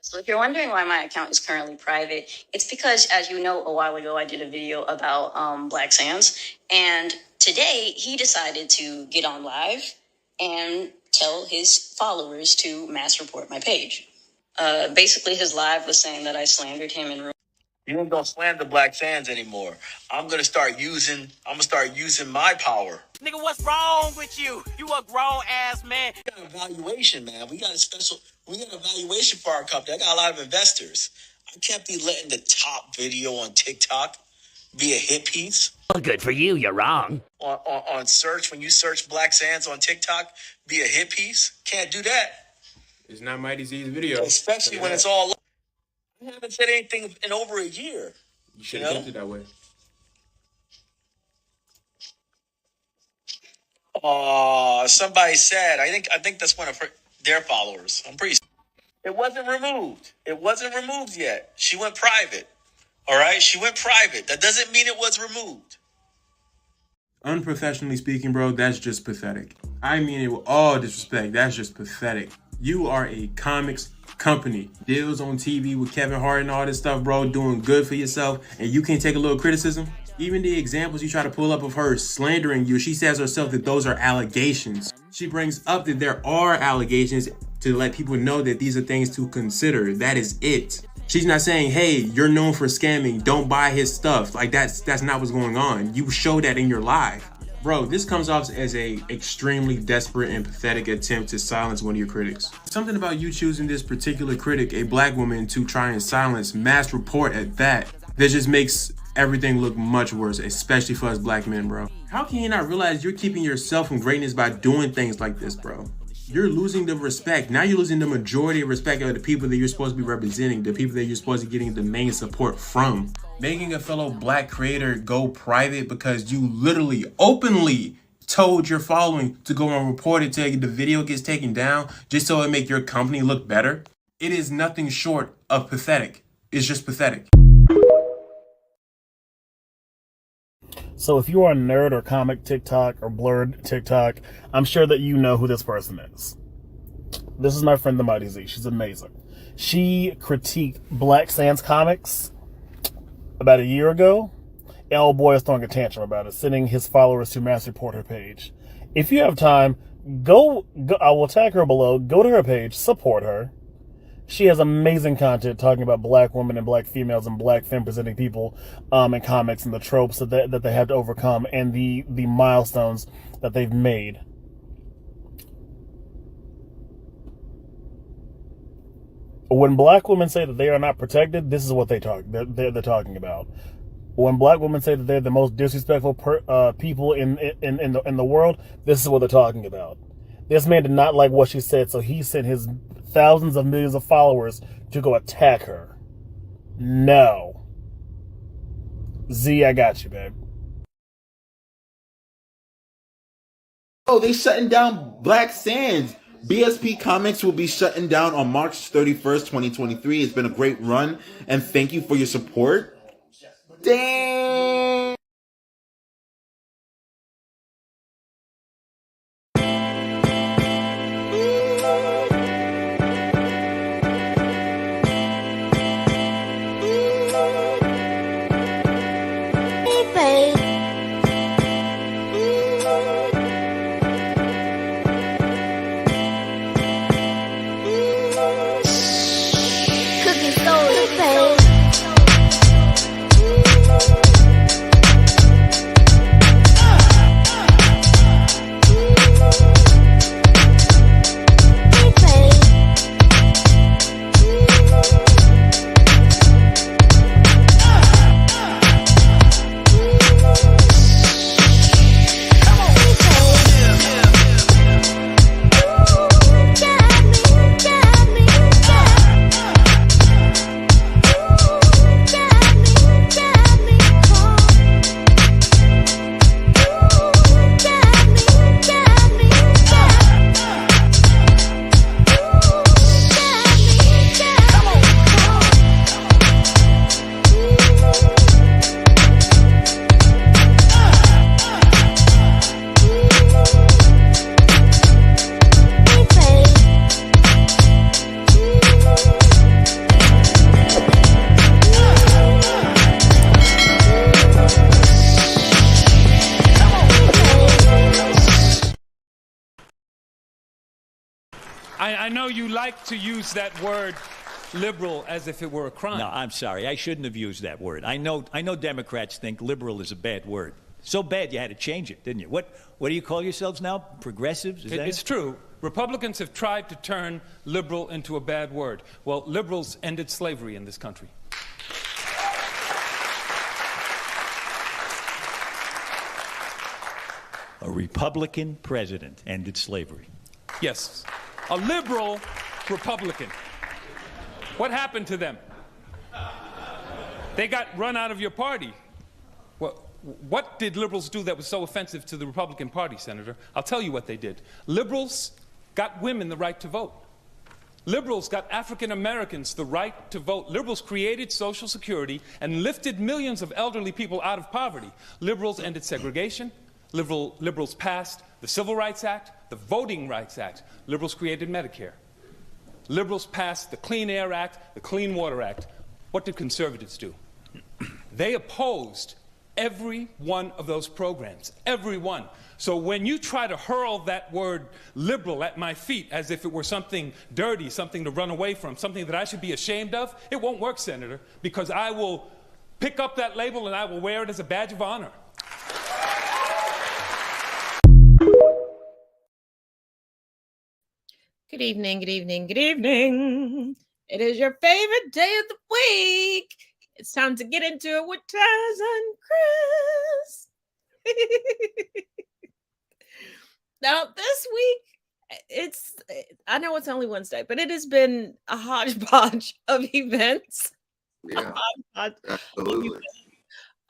So if you're wondering why my account is currently private, it's because, as you know, a while ago I did a video about Black Sans, and today he decided to get on live and tell his followers to mass report my page. Basically, his live was saying that I slandered him and ruined. You ain't gonna slander Black Sans anymore. I'm gonna start using my power. Nigga, what's wrong with you? You a grown ass man. We got an evaluation, man. We got an evaluation for our company. I got a lot of investors. I can't be letting the top video on TikTok be a hit piece. Well, good for you, you're wrong. On search, when you search Black Sans on TikTok, be a hit piece. Can't do that. It's not Mighty Z's video. Especially when it's all. I haven't said anything in over a year. You should have kept it that way. Somebody said. I think that's one of their followers. I'm pretty. It wasn't removed. It wasn't removed yet. She went private. All right, she went private. That doesn't mean it was removed. Unprofessionally speaking, bro, that's just pathetic. I mean it with all disrespect. That's just pathetic. You are a comics company, deals on TV with Kevin Hart and all this stuff, bro, doing good for yourself, and you can't take a little criticism? Even the examples you try to pull up of her slandering you, she says herself that those are allegations. She brings up that there are allegations to let people know that these are things to consider. That is it. She's not saying, hey, you're known for scamming, don't buy his stuff. Like that's not what's going on. You show that in your live. Bro, this comes off as a extremely desperate and pathetic attempt to silence one of your critics. Something about you choosing this particular critic, a Black woman, to try and silence, mass report at that just makes everything look much worse, especially for us Black men, bro. How can you not realize you're keeping yourself from greatness by doing things like this, bro? You're losing the respect. Now you're losing the majority of respect of the people that you're supposed to be representing, the people that you're supposed to be getting the main support from. Making a fellow Black creator go private because you literally openly told your following to go and report it till the video gets taken down just so it make your company look better. It is nothing short of pathetic. It's just pathetic. So if you are a nerd or comic TikTok or blurred TikTok, I'm sure that you know who this person is. This is my friend, the Mighty Z. She's amazing. She critiqued Black Sans comics about a year ago. And old boy is throwing a tantrum about it, sending his followers to mass report her page. If you have time, go. I will tag her below. Go to her page, support her. She has amazing content talking about Black women and Black females and Black femme-presenting people in comics and the tropes that they have to overcome and the milestones that they've made. When Black women say that they are not protected, this is what they're talking about. When Black women say that they're the most disrespectful people in the world, this is what they're talking about. This man did not like what she said, so he sent his thousands of millions of followers to go attack her. No. Z, I got you, babe. Oh, they shutting down Black Sans. BSP Comics will be shutting down on March 31st, 2023. It's been a great run, and thank you for your support. Damn. I know you like to use that word liberal as if it were a crime. No, I'm sorry. I shouldn't have used that word. I know Democrats think liberal is a bad word. So bad you had to change it, didn't you? What do you call yourselves now? Progressives? It's true. Republicans have tried to turn liberal into a bad word. Well, liberals ended slavery in this country. A Republican president ended slavery. Yes, a liberal Republican. What happened to them? They got run out of your party. Well, what did liberals do that was so offensive to the Republican Party, Senator? I'll tell you what they did. Liberals got women the right to vote. Liberals got African Americans the right to vote. Liberals created Social Security and lifted millions of elderly people out of poverty. Liberals ended segregation. Liberals passed the Civil Rights Act, the Voting Rights Act. Liberals created Medicare. Liberals passed the Clean Air Act, the Clean Water Act. What did conservatives do? They opposed every one of those programs, every one. So when you try to hurl that word liberal at my feet as if it were something dirty, something to run away from, something that I should be ashamed of, it won't work, Senator, because I will pick up that label and I will wear it as a badge of honor. Good evening, good evening, good evening. It is your favorite day of the week. It's time to get into it with Taz and Chris. Now, this week, I know it's only Wednesday, but it has been a hodgepodge of events. Yeah, absolutely.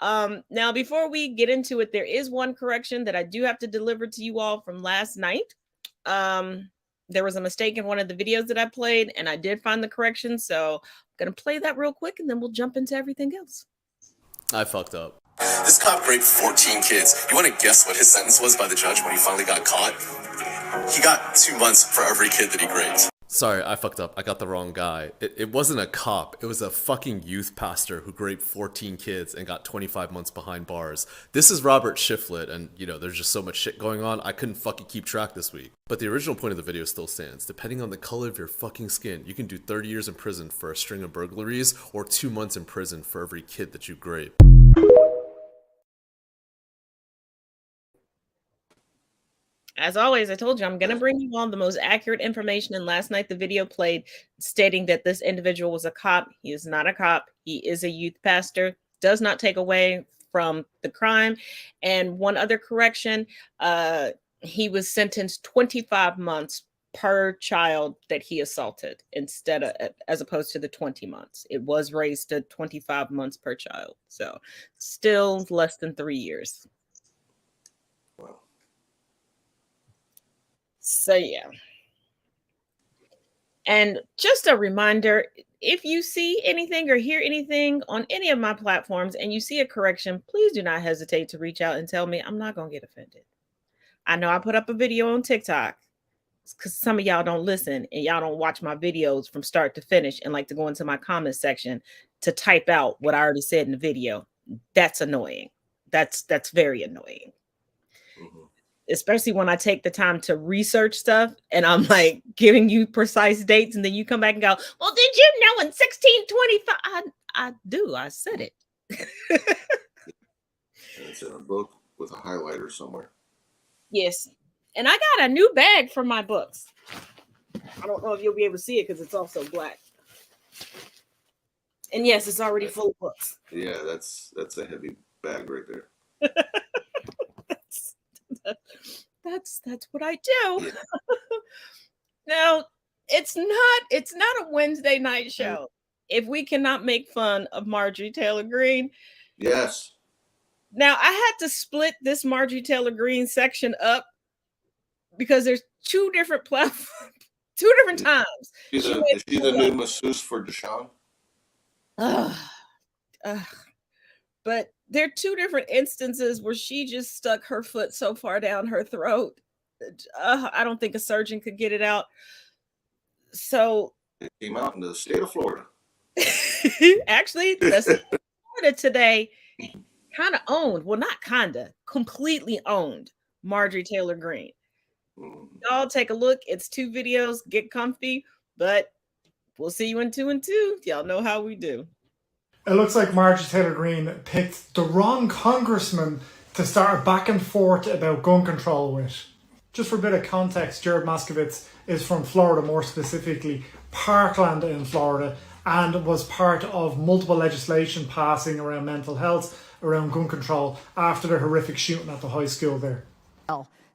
Now, before we get into it, there is one correction that I do have to deliver to you all from last night. There was a mistake in one of the videos that I played, and I did find the correction. So I'm going to play that real quick, and then we'll jump into everything else. I fucked up. This cop raped 14 kids. You want to guess what his sentence was by the judge when he finally got caught? He got 2 months for every kid that he raped. Sorry, I fucked up. I got the wrong guy. It wasn't a cop. It was a fucking youth pastor who raped 14 kids and got 25 months behind bars. This is Robert Shiflett, and, there's just so much shit going on, I couldn't fucking keep track this week. But the original point of the video still stands. Depending on the color of your fucking skin, you can do 30 years in prison for a string of burglaries or 2 months in prison for every kid that you rape. As always, I told you I'm going to bring you all the most accurate information. And last night, the video played stating that this individual was a cop. He is not a cop. He is a youth pastor. Does not take away from the crime. And one other correction, he was sentenced 25 months per child that he assaulted as opposed to the 20 months. It was raised to 25 months per child. So still less than 3 years. So, yeah. And just a reminder, if you see anything or hear anything on any of my platforms and you see a correction, please do not hesitate to reach out and tell me. I'm not going to get offended. I know I put up a video on TikTok because some of y'all don't listen and y'all don't watch my videos from start to finish and like to go into my comment section to type out what I already said in the video. That's annoying. That's very annoying. Mm-hmm. Especially when I take the time to research stuff and I'm like giving you precise dates and then you come back and go, well, did you know in 1625? I do. I said it. And it's in a book with a highlighter somewhere. Yes. And I got a new bag for my books. I don't know if you'll be able to see it because it's also black. And yes, it's already full of books. Yeah, that's a heavy bag right there. That's what I do. Yeah. Now, it's not a Wednesday night show if we cannot make fun of Marjorie Taylor Greene. Yes. Now, I had to split this Marjorie Taylor Greene section up because there's 2 different platforms, 2 different times. Is she the new masseuse for Deshaun? But there are 2 different instances where she just stuck her foot so far down her throat. I don't think a surgeon could get it out. So it came out in the state of Florida. Actually, the state of Florida today kind of owned, well, not kind of, completely owned Marjorie Taylor Greene. Y'all take a look. It's 2 videos. Get comfy, but we'll see you in 2 and 2. Y'all know how we do. It looks like Marjorie Taylor Greene picked the wrong congressman to start a back and forth about gun control with. Just for a bit of context, Jared Moskowitz is from Florida, more specifically Parkland in Florida, and was part of multiple legislation passing around mental health, around gun control, after the horrific shooting at the high school there.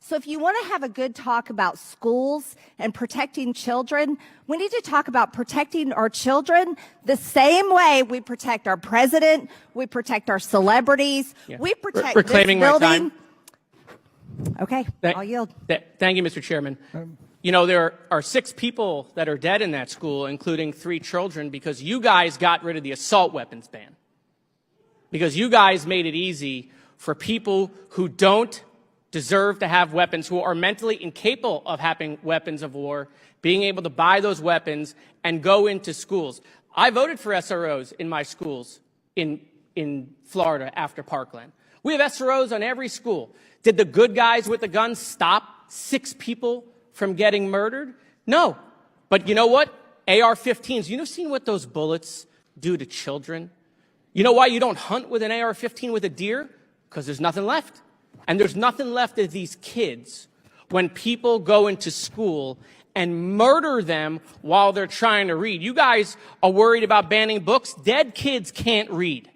So if you want to have a good talk about schools and protecting children, we need to talk about protecting our children the same way we protect our president, we protect our celebrities, we protect this building. My time. Okay, I'll yield. Thank you, Mr. Chairman. You know, there are 6 people that are dead in that school, including 3 children, because you guys got rid of the assault weapons ban. Because you guys made it easy for people who don't deserve to have weapons, who are mentally incapable of having weapons of war, being able to buy those weapons and go into schools. I voted for SROs in my schools in Florida after Parkland. We have SROs on every school. Did the good guys with the guns stop 6 people from getting murdered? No. But you know what? AR-15s, you know seen what those bullets do to children? You know why you don't hunt with an AR-15 with a deer? Because there's nothing left. And there's nothing left of these kids when people go into school and murder them while they're trying to read. You guys are worried about banning books. Dead kids can't read.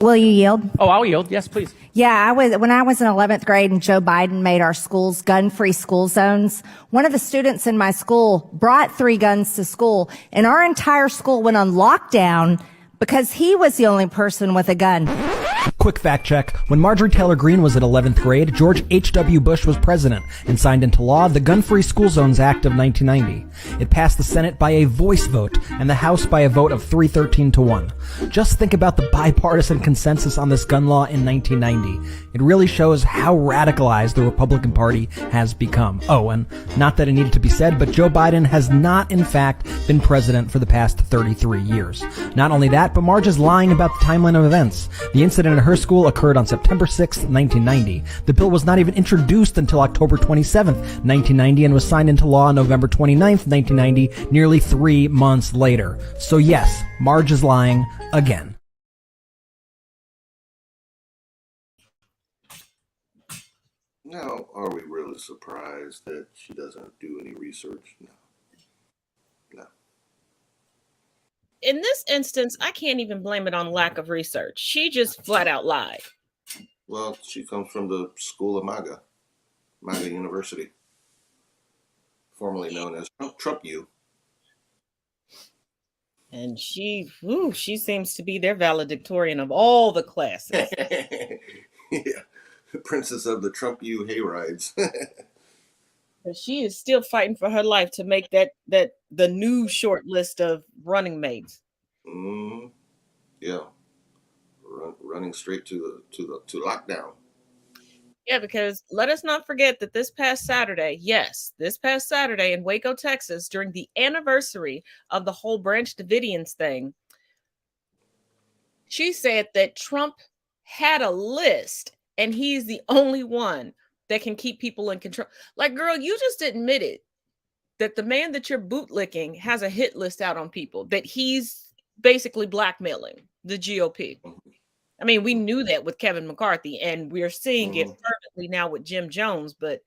Will you yield? Oh, I'll yield. Yes, please. Yeah, when I was in 11th grade and Joe Biden made our schools gun-free school zones, one of the students in my school brought 3 guns to school, and our entire school went on lockdown because he was the only person with a gun. Quick fact check. When Marjorie Taylor Greene was at 11th grade, George H.W. Bush was president and signed into law the Gun-Free School Zones Act of 1990. It passed the Senate by a voice vote and the House by a vote of 313 to 1. Just think about the bipartisan consensus on this gun law in 1990. It really shows how radicalized the Republican Party has become. Oh, and not that it needed to be said, but Joe Biden has not, in fact, been president for the past 33 years. Not only that, but Marge is lying about the timeline of events. The incident at her school occurred on September 6, 1990. The bill was not even introduced until October 27, 1990, and was signed into law on November 29, 1990, nearly 3 months later. So yes, Marge is lying again. Now, are we really surprised that she doesn't do any research? No. No. In this instance, I can't even blame it on lack of research. She just flat out lied. Well, she comes from the school of MAGA University, formerly known as Trump U. And she seems to be their valedictorian of all the classes. Yeah, princess of the Trump U hayrides. But she is still fighting for her life to make that the new short list of running mates. Yeah, running straight to lockdown. Yeah, because let us not forget that this past Saturday in Waco, Texas, during the anniversary of the whole Branch Davidians thing, she said that Trump had a list and he's the only one that can keep people in control. Like, girl, you just admitted that the man that you're bootlicking has a hit list out on people, that he's basically blackmailing the GOP. I mean, we knew that with Kevin McCarthy, and we're seeing it fervently now with Jim Jones, but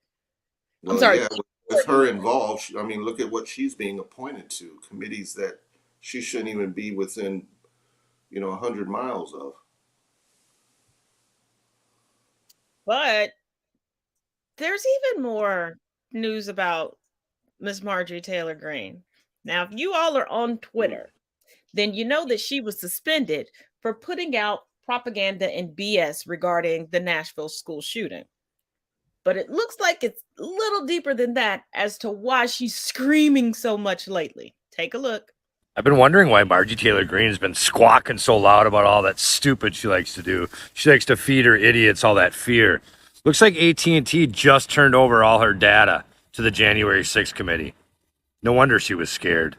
I'm sorry. Yeah, with her involved, I mean, look at what she's being appointed to, committees that she shouldn't even be within, 100 miles of. But there's even more news about Miss Marjorie Taylor Greene. Now, if you all are on Twitter, then you know that she was suspended for putting out propaganda and BS regarding the Nashville school shooting. But it looks like it's a little deeper than that as to why she's screaming so much lately. Take a look. I've been wondering why Marjorie Taylor Greene has been squawking so loud about all that stupid she likes to do. She likes to feed her idiots all that fear. Looks like AT&T just turned over all her data to the January 6th committee. No wonder she was scared.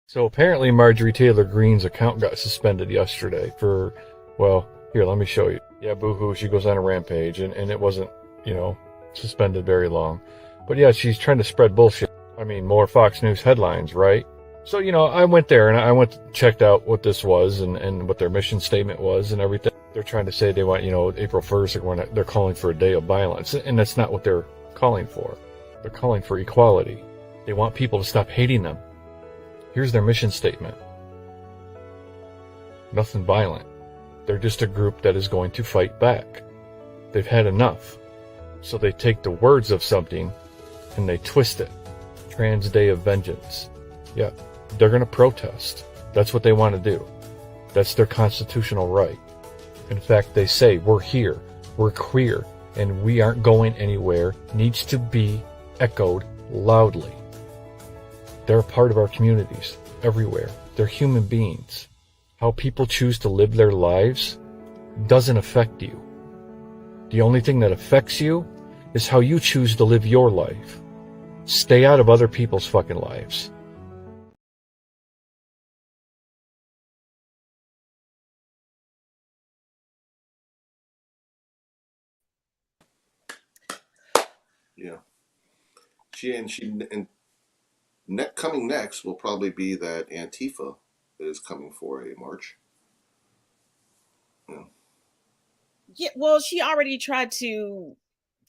So apparently Marjorie Taylor Greene's account got suspended yesterday for, well, here, let me show you. Yeah, boo-hoo, she goes on a rampage, and it wasn't, suspended very long. But yeah, she's trying to spread bullshit. I mean, more Fox News headlines, right? So, I went there and I checked out what this was and what their mission statement was and everything. They're trying to say they want, April 1st, they're calling for a day of violence. And that's not what they're calling for. They're calling for equality. They want people to stop hating them. Here's their mission statement. Nothing violent. They're just a group that is going to fight back. They've had enough. So they take the words of something and they twist it. Trans Day of Vengeance. Yeah, they're going to protest. That's what they want to do. That's their constitutional right. In fact, they say, we're here, we're queer, and we aren't going anywhere, needs to be echoed loudly. They're a part of our communities, everywhere. They're human beings. How people choose to live their lives doesn't affect you. The only thing that affects you is how you choose to live your life. Stay out of other people's fucking lives. Yeah. Coming next will probably be that Antifa is coming for a march. Yeah. Yeah, well, she already tried to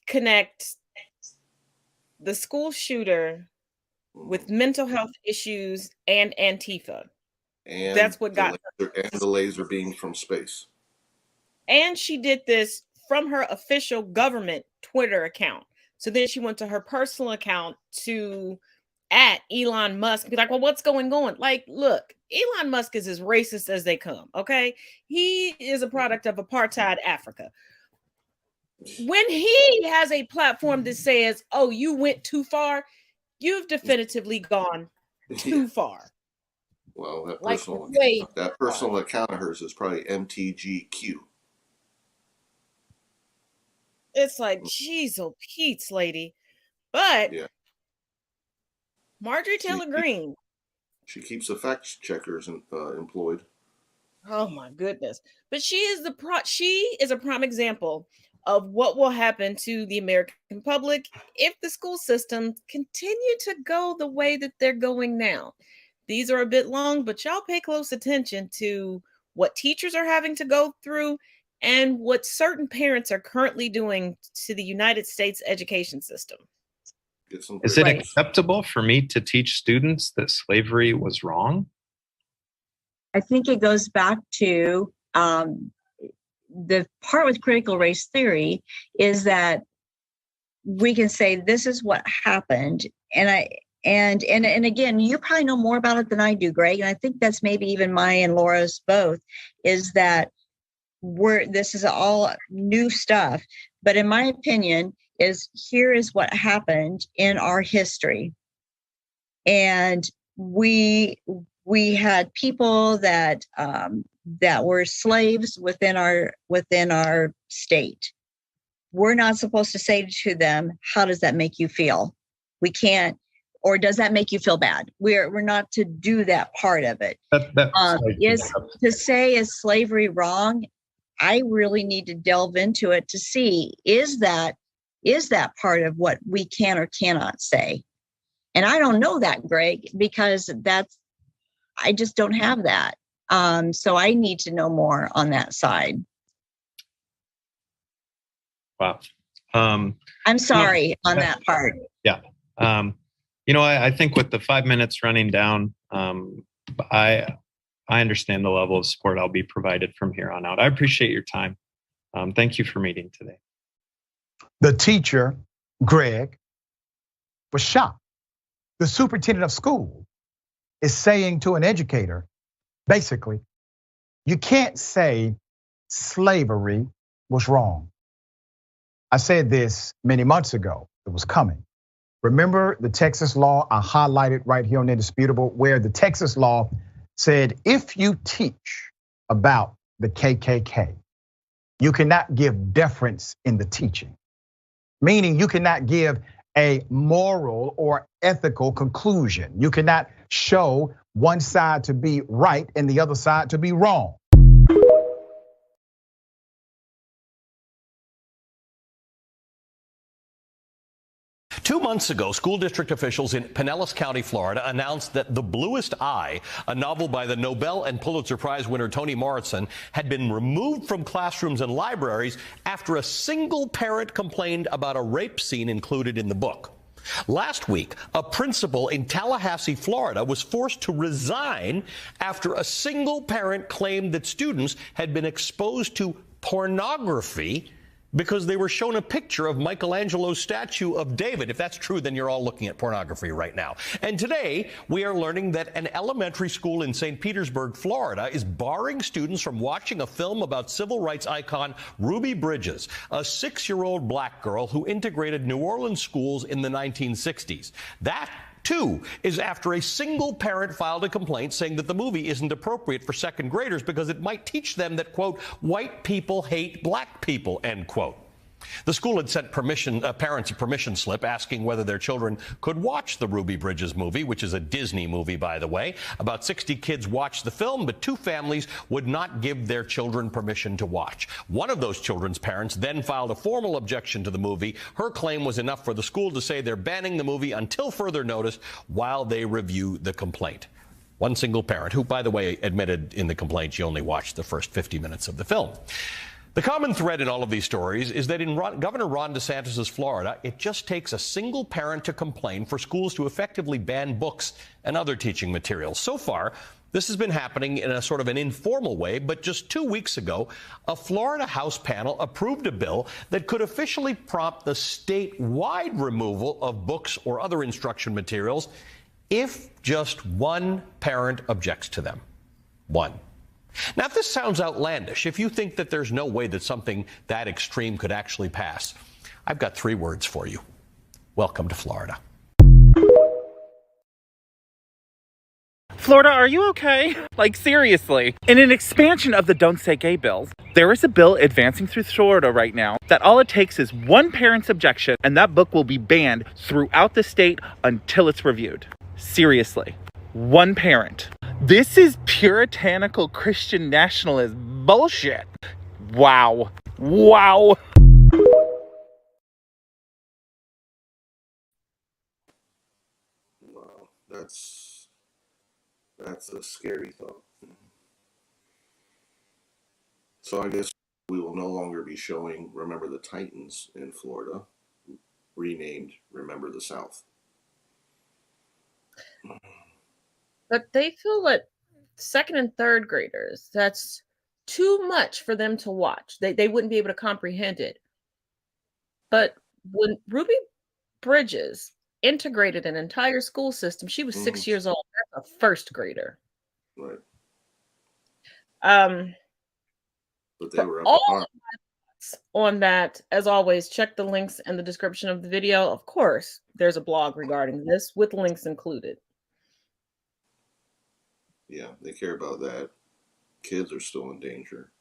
connect the school shooter with mental health issues and Antifa. And that's what got her. And the laser beam from space. And she did this from her official government Twitter account. So then she went to her personal account to at Elon Musk, be like, well, what's going on? Like, look, Elon Musk is as racist as they come, okay? He is a product of apartheid Africa. When he has a platform that says, oh, you went too far, you've definitively gone too far. Well, that like, personal account of hers is probably MTGQ. It's like, geez, oh, Pete's lady. But yeah. Marjorie Taylor Greene. She keeps the fact checkers employed. Oh my goodness. But she is a prime example of what will happen to the American public if the school systems continue to go the way that they're going now. These are a bit long, but y'all pay close attention to what teachers are having to go through and what certain parents are currently doing to the United States education system. Is it acceptable for me to teach students that slavery was wrong? I think it goes back to the part with critical race theory is that we can say this is what happened. And again, you probably know more about it than I do, Greg. And I think that's maybe even Maya and Laura's both, is that this is all new stuff. But in my opinion, here is what happened in our history. And we had people that were slaves within our state. We're not supposed to say to them, how does that make you feel? We can't, or does that make you feel bad? We're not to do that part of it. To say is slavery wrong? I really need to delve into it to see, is that part of what we can or cannot say? And I don't know that, Greg, because I just don't have that. So I need to know more on that side. Wow. I'm sorry on that part. Yeah. I think with the 5 minutes running down, I understand the level of support I'll be provided from here on out. I appreciate your time. Thank you for meeting today. The teacher, Greg, was shocked. The superintendent of school is saying to an educator, basically, you can't say slavery was wrong. I said this many months ago. It was coming. Remember the Texas law I highlighted right here on Indisputable, where the Texas law said if you teach about the KKK, you cannot give deference in the teaching. Meaning you cannot give a moral or ethical conclusion. You cannot show one side to be right and the other side to be wrong. Two months ago, school district officials in Pinellas County, Florida, announced that The Bluest Eye, a novel by the Nobel and Pulitzer Prize winner Toni Morrison, had been removed from classrooms and libraries after a single parent complained about a rape scene included in the book. Last week, a principal in Tallahassee, Florida, was forced to resign after a single parent claimed that students had been exposed to pornography because they were shown a picture of Michelangelo's statue of David. If that's true, then you're all looking at pornography right now. And today, we are learning that an elementary school in St. Petersburg, Florida, is barring students from watching a film about civil rights icon Ruby Bridges, a 6-year-old black girl who integrated New Orleans schools in the 1960s. That too is after a single parent filed a complaint saying that the movie isn't appropriate for second graders because it might teach them that, quote, white people hate black people, end quote. The school had sent parents a permission slip asking whether their children could watch the Ruby Bridges movie, which is a Disney movie, by the way. About 60 kids watched the film, but 2 families would not give their children permission to watch. One of those children's parents then filed a formal objection to the movie. Her claim was enough for the school to say they're banning the movie until further notice while they review the complaint. One single parent, who, by the way, admitted in the complaint she only watched the first 50 minutes of the film. The common thread in all of these stories is that in Governor Ron DeSantis' Florida, it just takes a single parent to complain for schools to effectively ban books and other teaching materials. So far, this has been happening in a sort of an informal way, but just 2 weeks ago, a Florida House panel approved a bill that could officially prompt the statewide removal of books or other instruction materials if just one parent objects to them. One. Now, if this sounds outlandish, if you think that there's no way that something that extreme could actually pass, I've got 3 words for you. Welcome to Florida. Florida, are you okay? Like, seriously. In an expansion of the Don't Say Gay bills, there is a bill advancing through Florida right now that all it takes is one parent's objection, and that book will be banned throughout the state until it's reviewed. Seriously. One parent. This is puritanical Christian nationalist bullshit. Wow. Wow. Wow, that's a scary thought. So I guess we will no longer be showing Remember the Titans in Florida, renamed Remember the South. But they feel that 2nd and 3rd graders, that's too much for them to watch. They wouldn't be able to comprehend it. But when Ruby Bridges integrated an entire school system, she was 6 years old. That's a 1st grader. Right. But they were all on that, as always, check the links in the description of the video. Of course, there's a blog regarding this with links included. Yeah, they care about that. Kids are still in danger.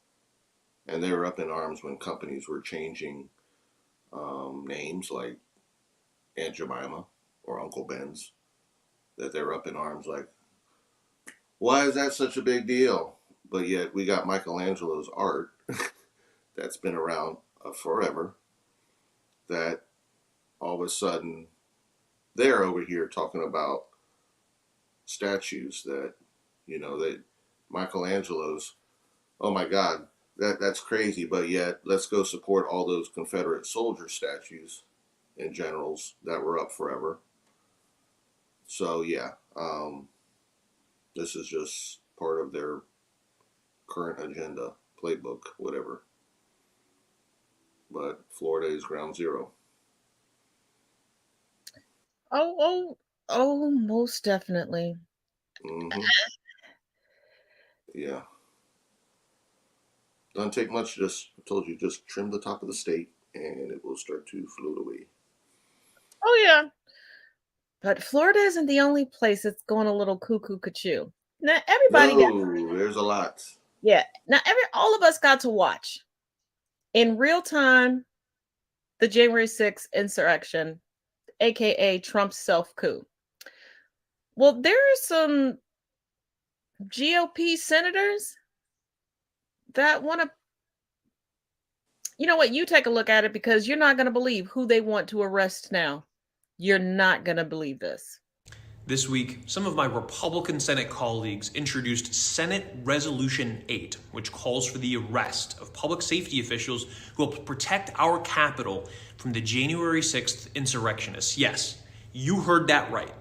And they were up in arms when companies were changing names like Aunt Jemima or Uncle Ben's. That they're up in arms like, why is that such a big deal? But yet we got Michelangelo's art that's been around forever. That all of a sudden they're over here talking about statues that, you know, that Michelangelo's, oh my God, that's crazy. But yet let's go support all those Confederate soldier statues and generals that were up forever. So yeah, this is just part of their current agenda, playbook, whatever. But Florida is ground zero. Oh, most definitely. Mm-hmm. Yeah. Doesn't take much. Just, I told you, just trim the top of the state and it will start to float away. Oh, yeah. But Florida isn't the only place that's going a little cuckoo-cuckoo. Now, everybody there's a lot. Yeah. Now, all of us got to watch in real time the January 6th insurrection, aka Trump's self-coup. Well, there are some GOP senators that want to, you know what, you take a look at it, because you're not going to believe who they want to arrest now. You're not going to believe this. This week, some of my Republican Senate colleagues introduced Senate Resolution 8, which calls for the arrest of public safety officials who helped protect our Capitol from the January 6th insurrectionists. Yes, you heard that right.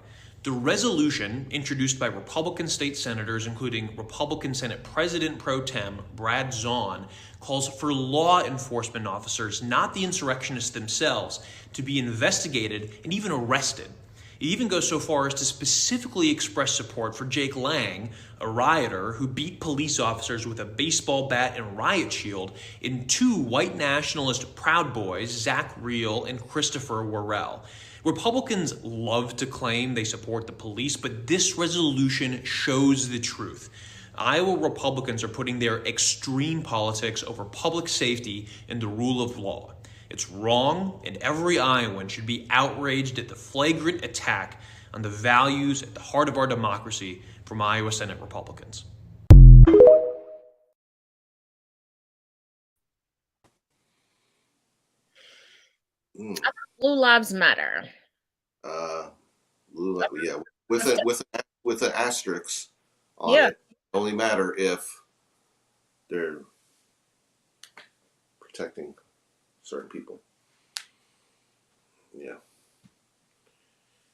The resolution, introduced by Republican state senators, including Republican Senate President Pro Tem Brad Zahn, calls for law enforcement officers, not the insurrectionists themselves, to be investigated and even arrested. It even goes so far as to specifically express support for Jake Lang, a rioter who beat police officers with a baseball bat and riot shield, in two white nationalist Proud Boys, Zach Reel and Christopher Worrell. Republicans love to claim they support the police, but this resolution shows the truth. Iowa Republicans are putting their extreme politics over public safety and the rule of law. It's wrong, and every Iowan should be outraged at the flagrant attack on the values at the heart of our democracy from Iowa Senate Republicans. Blue Lives Matter. Yeah, with an asterisk on Yeah. it. Only matter if they're protecting certain people. Yeah.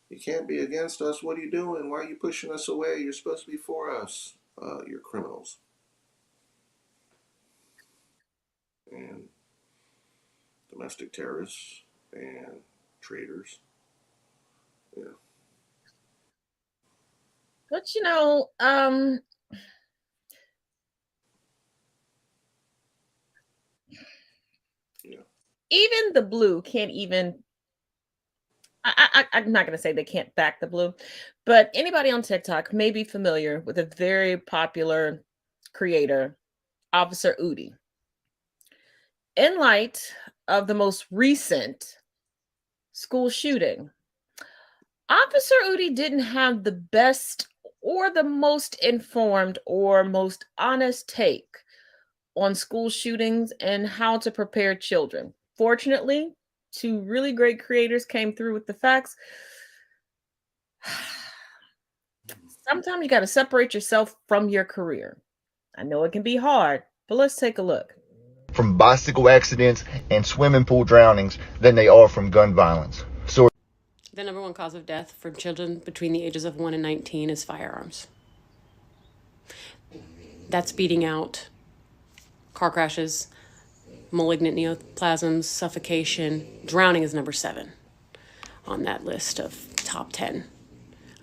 You can't be against us. What are you doing? Why are you pushing us away? You're supposed to be for us. You're criminals. And domestic terrorists and traitors. Yeah. But you know, even the blue can't even, I'm not going to say they can't back the blue, but anybody on TikTok may be familiar with a very popular creator, Officer Udi. In light of the most recent school shooting, Officer Udi didn't have the best or the most informed or most honest take on school shootings and how to prepare children. Fortunately, two really great creators came through with the facts. Sometimes you got to separate yourself from your career. I know it can be hard, but let's take a look. From bicycle accidents and swimming pool drownings than they are from gun violence. So the number one cause of death for children between the ages of 1 and 19 is firearms. That's beating out car crashes, malignant neoplasms, suffocation. Drowning is number 7 on that list of top 10.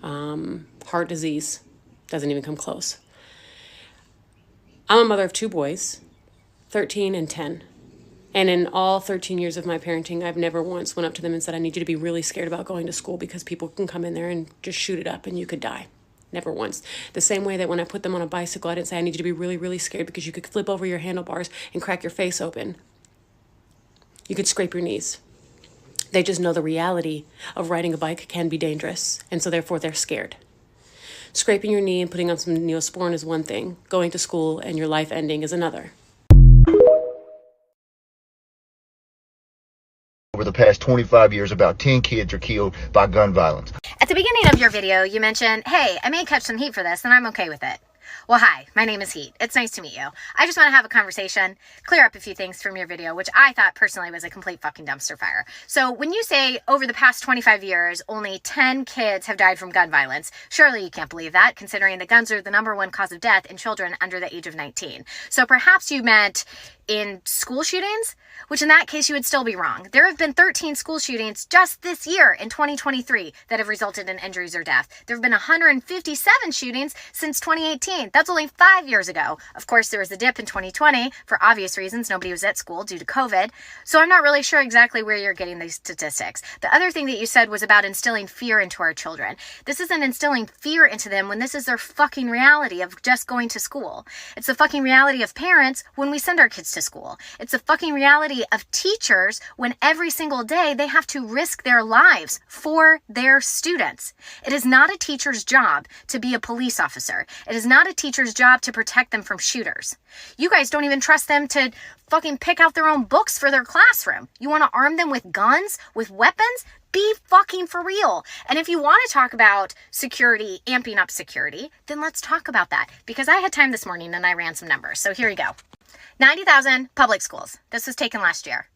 Heart disease doesn't even come close. I'm a mother of 2 boys, 13 and 10. And in all 13 years of my parenting, I've never once went up to them and said, I need you to be really scared about going to school because people can come in there and just shoot it up and you could die. Never once. The same way that when I put them on a bicycle, I didn't say, I need you to be really, really scared because you could flip over your handlebars and crack your face open. You could scrape your knees. They just know the reality of riding a bike can be dangerous, and so therefore they're scared. Scraping your knee and putting on some Neosporin is one thing. Going to school and your life ending is another. over the past 25 years, about 10 kids are killed by gun violence. At the beginning of your video, you mentioned, hey, I may catch some heat for this, and I'm okay with it. Well, hi, my name is Heat. It's nice to meet you. I just want to have a conversation, clear up a few things from your video, which I thought personally was a complete fucking dumpster fire. So when you say over the past 25 years, only 10 kids have died from gun violence, surely you can't believe that, considering that guns are the #1 cause of death in children under the age of 19. So perhaps you meant in school shootings, which in that case you would still be wrong. There have been 13 school shootings just this year in 2023 that have resulted in injuries or death. There have been 157 shootings since 2018. That's only 5 years ago. Of course, there was a dip in 2020 for obvious reasons. Nobody was at school due to COVID. So I'm not really sure exactly where you're getting these statistics. The other thing that you said was about instilling fear into our children. This isn't instilling fear into them when this is their fucking reality of just going to school. It's the fucking reality of parents when we send our kids to to school. It's the fucking reality of teachers when every single day they have to risk their lives for their students. It is not a teacher's job to be a police officer. It is not a teacher's job to protect them from shooters. You guys don't even trust them to fucking pick out their own books for their classroom. You want to arm them with guns, with weapons? Be fucking for real. And if you want to talk about security, amping up security, then let's talk about that. Because I had time this morning and I ran some numbers. So here you go. 90,000 public schools. This was taken last year.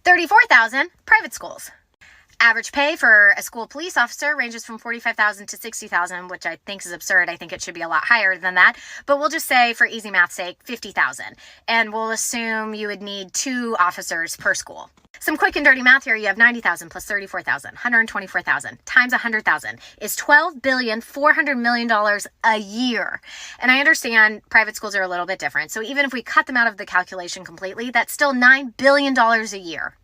34,000 private schools. Average pay for a school police officer ranges from $45,000 to $60,000, which I think is absurd. I think it should be a lot higher than that. But we'll just say, for easy math's sake, $50,000. And we'll assume you would need 2 officers per school. Some quick and dirty math here. You have 90,000 plus 34,000, 124,000 times 100,000 is $12.4 billion a year. And I understand private schools are a little bit different. So even if we cut them out of the calculation completely, that's still $9 billion a year.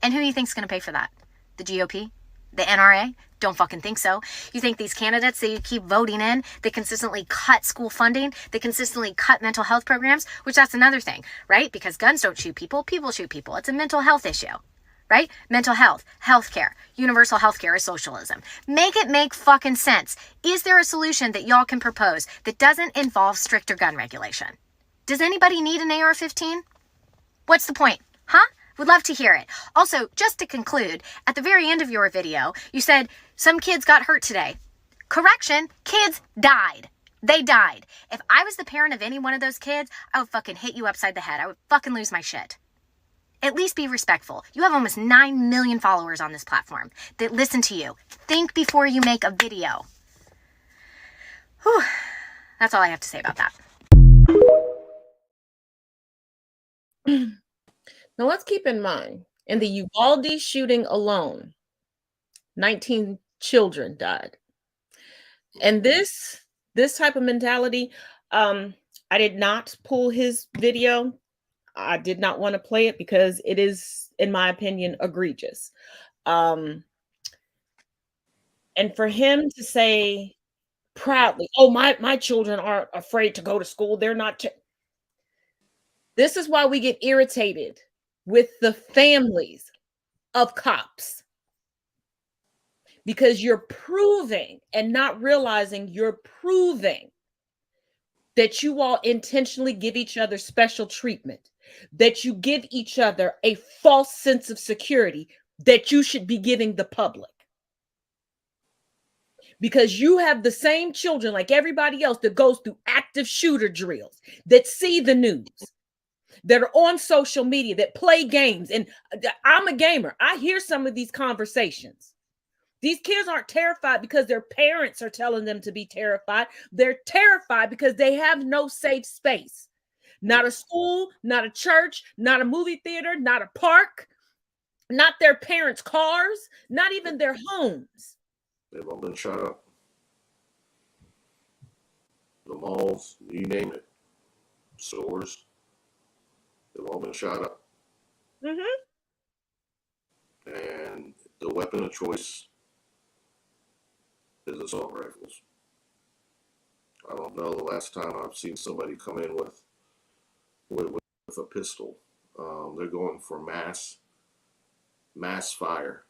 And who do you think is going to pay for that? The GOP? The NRA? Don't fucking think so. You think these candidates that you keep voting in, they consistently cut school funding, they consistently cut mental health programs, which that's another thing, right? Because guns don't shoot people, people shoot people. It's a mental health issue, right? Mental health, healthcare, universal healthcare is socialism. Make it make fucking sense. Is there a solution that y'all can propose that doesn't involve stricter gun regulation? Does anybody need an AR-15? What's the point? Huh? Would love to hear it. Also, just to conclude, at the very end of your video, you said some kids got hurt today. Correction, kids died. They died. If I was the parent of any one of those kids, I would fucking hit you upside the head. I would fucking lose my shit. At least be respectful. You have almost 9 million followers on this platform that listen to you. Think before you make a video. Whew. That's all I have to say about that. Now let's keep in mind, in the Uvalde shooting alone, 19 children died. And this type of mentality, I did not pull his video. I did not want to play it because it is, in my opinion, egregious. And for him to say proudly, oh, my children aren't afraid to go to school. They're not. This is why we get irritated with the families of cops, because you're proving and not realizing you're proving that you all intentionally give each other special treatment, that you give each other a false sense of security that you should be giving the public. Because you have the same children like everybody else that goes through active shooter drills, that see the news, that are on social media, that play games. And I'm a gamer. I hear some of these conversations. These kids aren't terrified because their parents are telling them to be terrified. They're terrified because they have no safe space. Not a school, not a church, not a movie theater, not a park, not their parents' cars, not even their homes. They've all been shot up. The malls, you name it. Stores. They've all been shot up. Mm-hmm. And the weapon of choice is assault rifles. I don't know the last time I've seen somebody come in with a pistol. They're going for mass fire.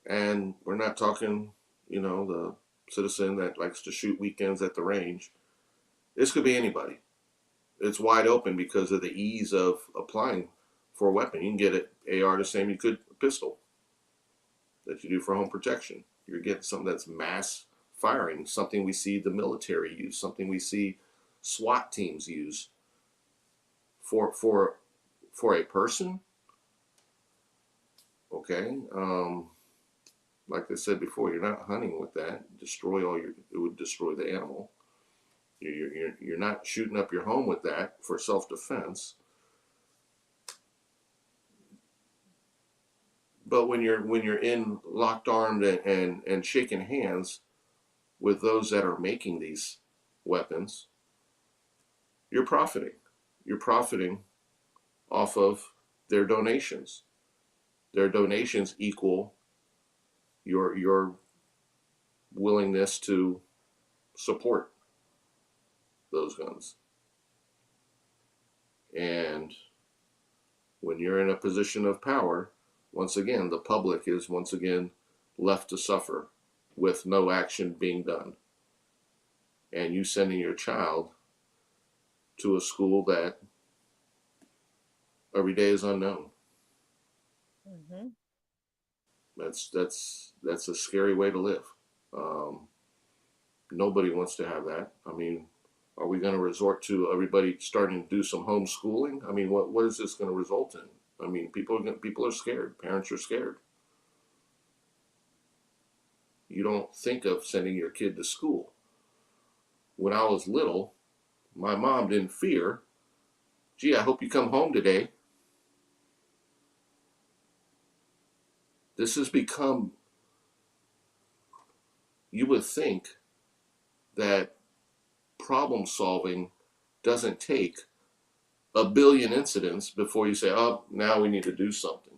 And we're not talking, the citizen that likes to shoot weekends at the range. This could be anybody. It's wide open because of the ease of applying for a weapon. You can get an AR the same you could a pistol that you do for home protection. You're getting something that's mass firing, something we see the military use, something we see SWAT teams use for a person. Okay. Like I said before, you're not hunting with that. It would destroy the animal. You're not shooting up your home with that for self-defense. But when you're in locked armed and shaking hands with those that are making these weapons, you're profiting. You're profiting off of their donations. Their donations equal your willingness to support those guns. And when you're in a position of power, once again, the public is once again left to suffer with no action being done. And you sending your child to a school that every day is unknown. Mm-hmm. That's a scary way to live. Nobody wants to have that. I mean, are we going to resort to everybody starting to do some homeschooling? I mean, what is this going to result in? I mean, people are scared. Parents are scared. You don't think of sending your kid to school. When I was little, my mom didn't fear, gee, I hope you come home today. This has become, you would think that problem solving doesn't take a billion incidents before you say, oh, now we need to do something.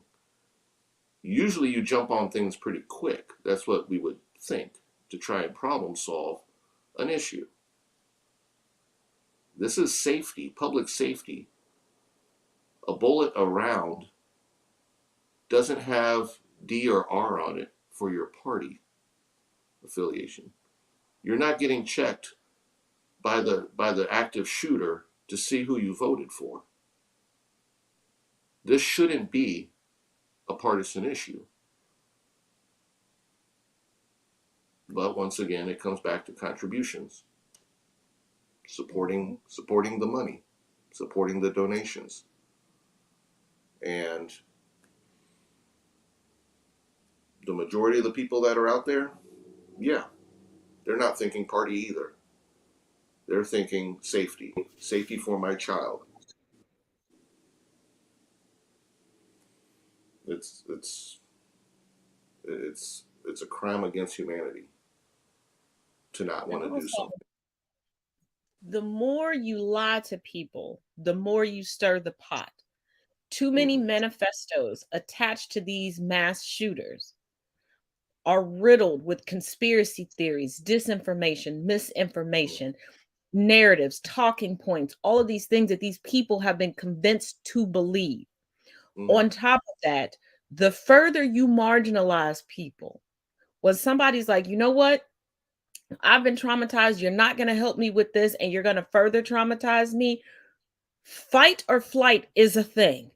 Usually you jump on things pretty quick. That's what we would think, to try and problem solve an issue. This is safety, public safety. A bullet around doesn't have D or R on it for your party affiliation. You're not getting checked by the active shooter to see who you voted for. This shouldn't be a partisan issue. But once again, it comes back to contributions. Supporting the money, supporting the donations. And the majority of the people that are out there, yeah, they're not thinking party either. They're thinking safety. Safety for my child. It's a crime against humanity to not want to do something. The more you lie to people, the more you stir the pot. Too many manifestos attached to these mass shooters are riddled with conspiracy theories, disinformation, misinformation, narratives, talking points, all of these things that these people have been convinced to believe. On top of that, the further you marginalize people, when somebody's like, you know what? I've been traumatized. You're not going to help me with this, and you're going to further traumatize me. Fight or flight is a thing.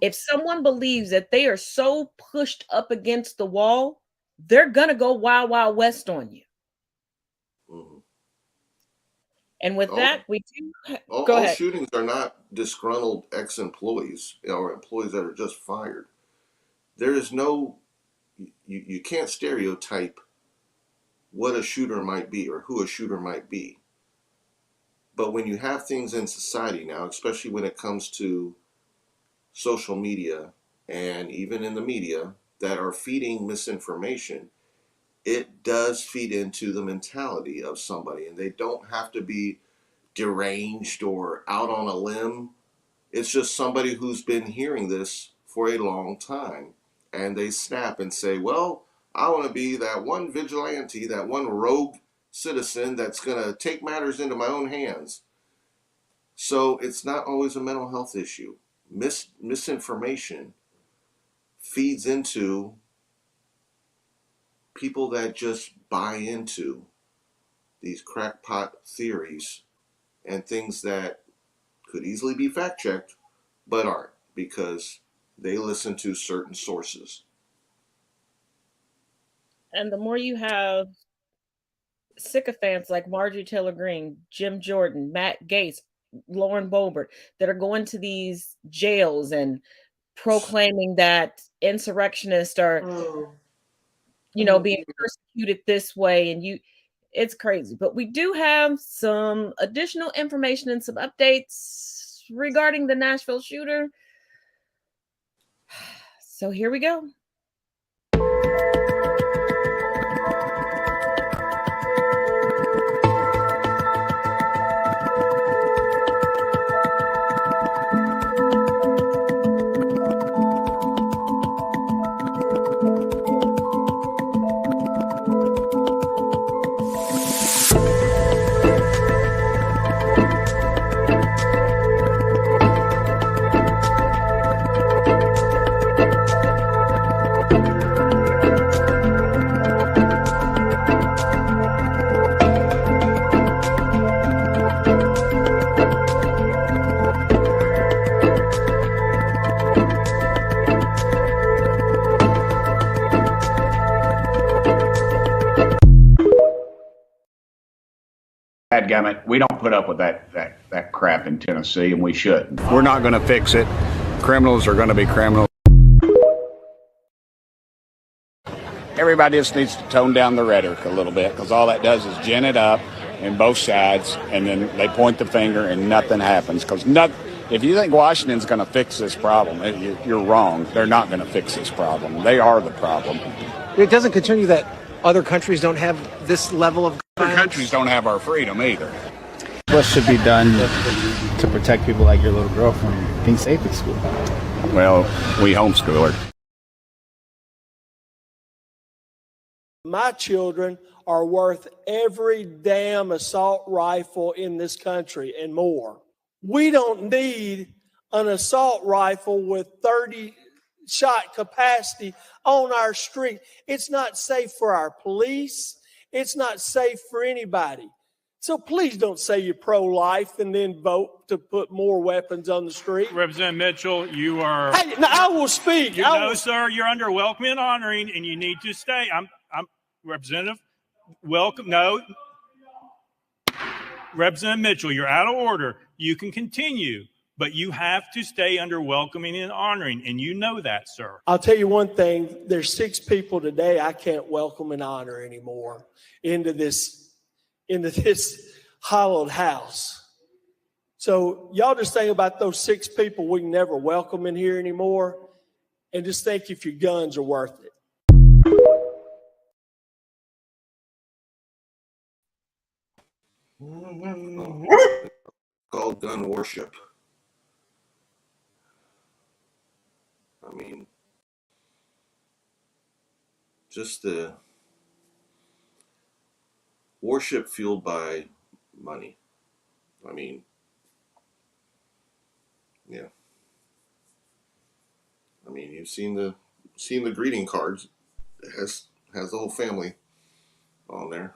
If someone believes that they are so pushed up against the wall, they're going to go wild, wild west on you. And with that, we do. Go ahead. All shootings are not disgruntled ex-employees or employees that are just fired. There is no, you can't stereotype what a shooter might be or who a shooter might be. But when you have things in society now, especially when it comes to social media and even in the media that are feeding misinformation, it does feed into the mentality of somebody, and they don't have to be deranged or out on a limb. It's just somebody who's been hearing this for a long time, and they snap and say, well, I want to be that one vigilante, that one rogue citizen that's going to take matters into my own hands. So it's not always a mental health issue. Misinformation feeds into people that just buy into these crackpot theories and things that could easily be fact-checked, but aren't, because they listen to certain sources. And the more you have sycophants like Marjorie Taylor Greene, Jim Jordan, Matt Gaetz, Lauren Boebert that are going to these jails and proclaiming that insurrectionists are, being persecuted this way, and it's crazy. But we do have some additional information and some updates regarding the Nashville shooter. So here we go. dadgummit, we don't put up with that crap in Tennessee, and we shouldn't. We're not going to fix it. Criminals are going to be criminals. Everybody just needs to tone down the rhetoric a little bit, because all that does is gin it up in both sides, and then they point the finger and nothing happens. Because if you think Washington's going to fix this problem, you're wrong. They're not going to fix this problem. They are the problem. It doesn't concern you that other countries don't have this level of Other countries don't have our freedom either. What should be done to protect people like your little girl from being safe at school? Well, we homeschool her. My children are worth every damn assault rifle in this country and more. We don't need an assault rifle with 30 shot capacity on our street. It's not safe for our police. It's not safe for anybody. So please don't say you're pro-life and then vote to put more weapons on the street. Representative Mitchell, you are... Hey, no, I will speak. No, sir, you're under welcoming and honoring, and you need to stay. I'm Representative, welcome. No. Representative Mitchell, you're out of order. You can continue, but you have to stay under welcoming and honoring, and you know that, sir. I'll tell you one thing. There's 6 people today I can't welcome and honor anymore into this hollowed house. So y'all just think about those 6 people we can never welcome in here anymore, and just think if your guns are worth it. Called gun worship. I mean, just the worship fueled by money. I mean, yeah. I mean, you've seen the greeting cards. It has the whole family on there.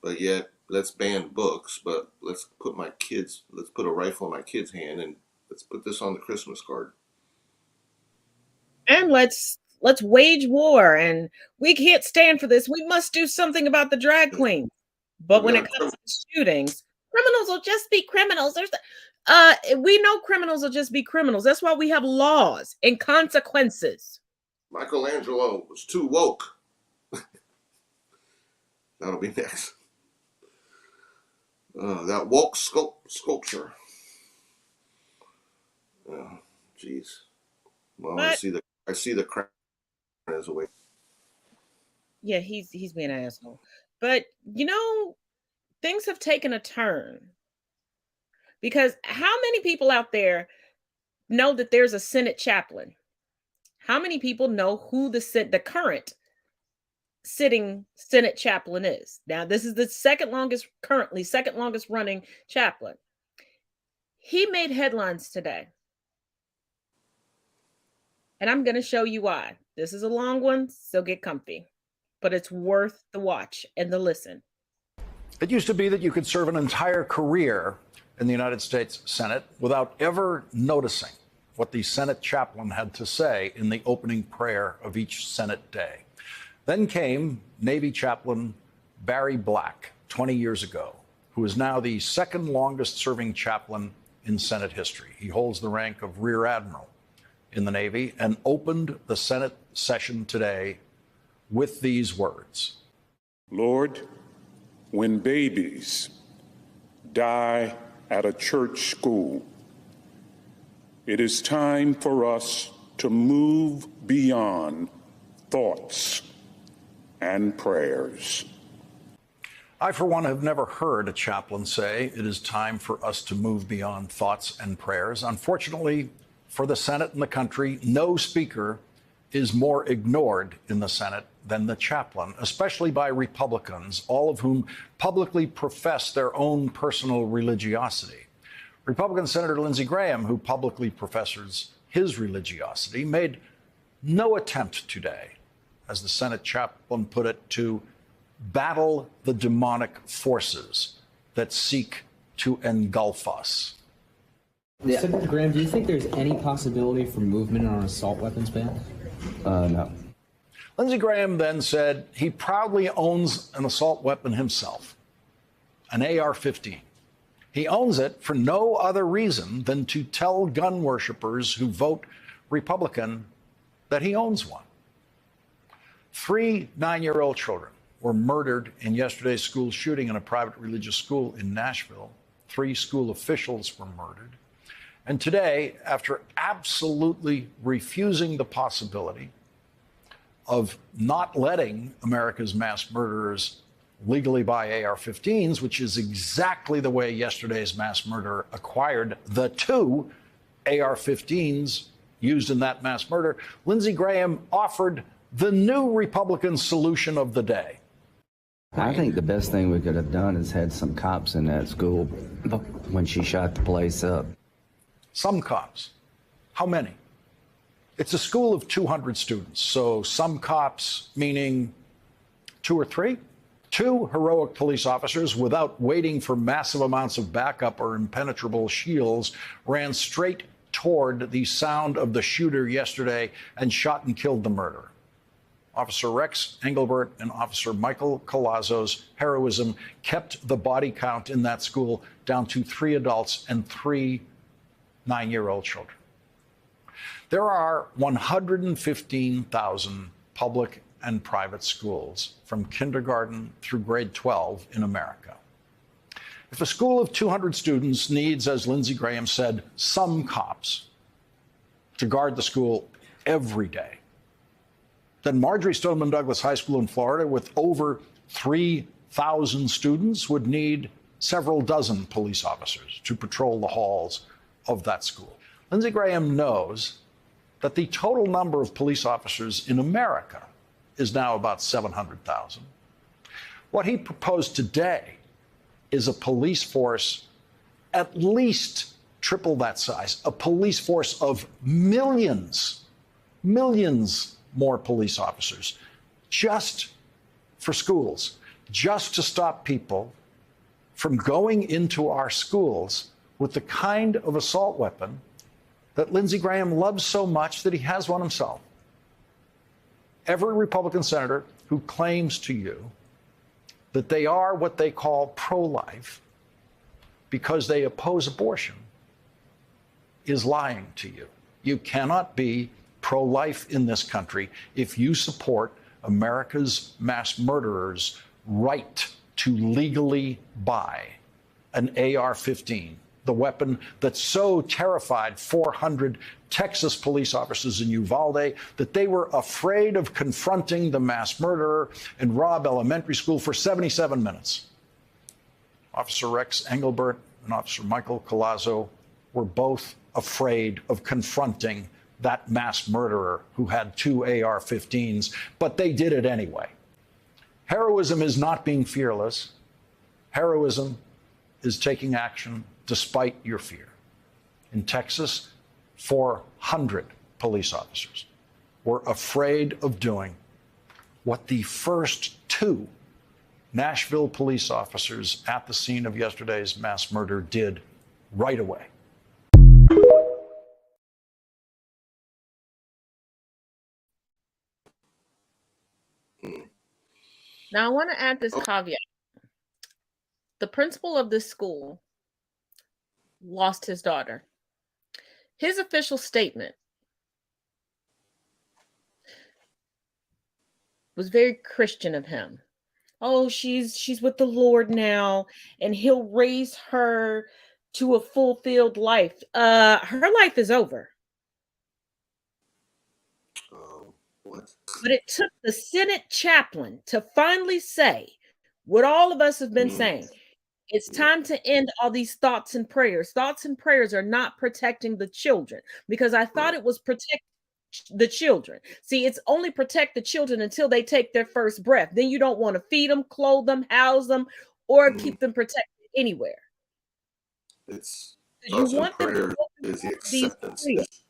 But yet, let's ban books, but let's put a rifle in my kid's hand, and let's put this on the Christmas card. And let's wage war, and we can't stand for this. We must do something about the drag queens. But when it comes to shootings, criminals will just be criminals. We know criminals will just be criminals. That's why we have laws and consequences. Michelangelo was too woke. That'll be next. That woke sculpture. Oh, jeez. Well, I see the crap as a way. Yeah, he's being an asshole. But things have taken a turn. Because how many people out there know that there's a Senate chaplain? How many people know who the current sitting Senate chaplain is? Now, this is the second longest running chaplain. He made headlines today. And I'm going to show you why. This is a long one, so get comfy. But it's worth the watch and the listen. It used to be that you could serve an entire career in the United States Senate without ever noticing what the Senate chaplain had to say in the opening prayer of each Senate day. Then came Navy chaplain Barry Black 20 years ago, who is now the second longest serving chaplain in Senate history. He holds the rank of Rear Admiral in the Navy and opened the Senate session today with these words. Lord, when babies die at a church school, it is time for us to move beyond thoughts and prayers. I, for one, have never heard a chaplain say it is time for us to move beyond thoughts and prayers. Unfortunately, for the Senate and the country, no speaker is more ignored in the Senate than the chaplain, especially by Republicans, all of whom publicly profess their own personal religiosity. Republican Senator Lindsey Graham, who publicly professes his religiosity, made no attempt today, as the Senate chaplain put it, to battle the demonic forces that seek to engulf us. Yeah. Senator Graham, do you think there's any possibility for movement on an assault weapons ban? No. Lindsey Graham then said he proudly owns an assault weapon himself. an AR-15. He owns it for no other reason than to tell gun worshippers who vote Republican that he owns one. 3 9-year-old children were murdered in yesterday's school shooting in a private religious school in Nashville. 3 school officials were murdered. And today, after absolutely refusing the possibility of not letting America's mass murderers legally buy AR-15s, which is exactly the way yesterday's mass murderer acquired the 2 AR-15s used in that mass murder, Lindsey Graham offered the new Republican solution of the day. I think the best thing we could have done is had some cops in that school when she shot the place up. Some cops. How many? It's a school of 200 students, so some cops meaning 2 or 3? 2 heroic police officers, without waiting for massive amounts of backup or impenetrable shields, ran straight toward the sound of the shooter yesterday and shot and killed the murderer. Officer Rex Engelbert and Officer Michael Colazzo's heroism kept the body count in that school down to 3 adults and 3 9-year-old children. There are 115,000 public and private schools from kindergarten through grade 12 in America. If a school of 200 students needs, as Lindsey Graham said, some cops to guard the school every day, then Marjorie Stoneman Douglas High School in Florida, with over 3,000 students, would need several dozen police officers to patrol the halls of that school. Lindsey Graham knows that the total number of police officers in America is now about 700,000. What he proposed today is a police force at least triple that size, a police force of millions more police officers, just for schools, just to stop people from going into our schools with the kind of assault weapon that Lindsey Graham loves so much that he has one himself. Every Republican senator who claims to you that they are what they call pro-life because they oppose abortion is lying to you. You cannot be pro-life in this country if you support America's mass murderers' right to legally buy an AR-15, the weapon that so terrified 400 Texas police officers in Uvalde that they were afraid of confronting the mass murderer in Robb Elementary School for 77 minutes. Officer Rex Engelbert and Officer Michael Colazzo were both afraid of confronting that mass murderer who had 2 AR-15s, but they did it anyway. Heroism is not being fearless. Heroism is taking action despite your fear. In Texas, 400 police officers were afraid of doing what the first 2 Nashville police officers at the scene of yesterday's mass murder did right away. Now, I want to add this caveat. The principal of this school lost his daughter. His official statement was very Christian of him. Oh, she's with the Lord now, and he'll raise her to a fulfilled life. Her life is over. What? But it took the Senate chaplain to finally say what all of us have been saying. It's time to end all these thoughts and prayers. Thoughts and prayers are not protecting the children, because I thought it was protect the children. See, it's only protect the children until they take their first breath. Then you don't want to feed them, clothe them, house them, or keep them protected anywhere. It's You want them to go is the through these acceptance. drills.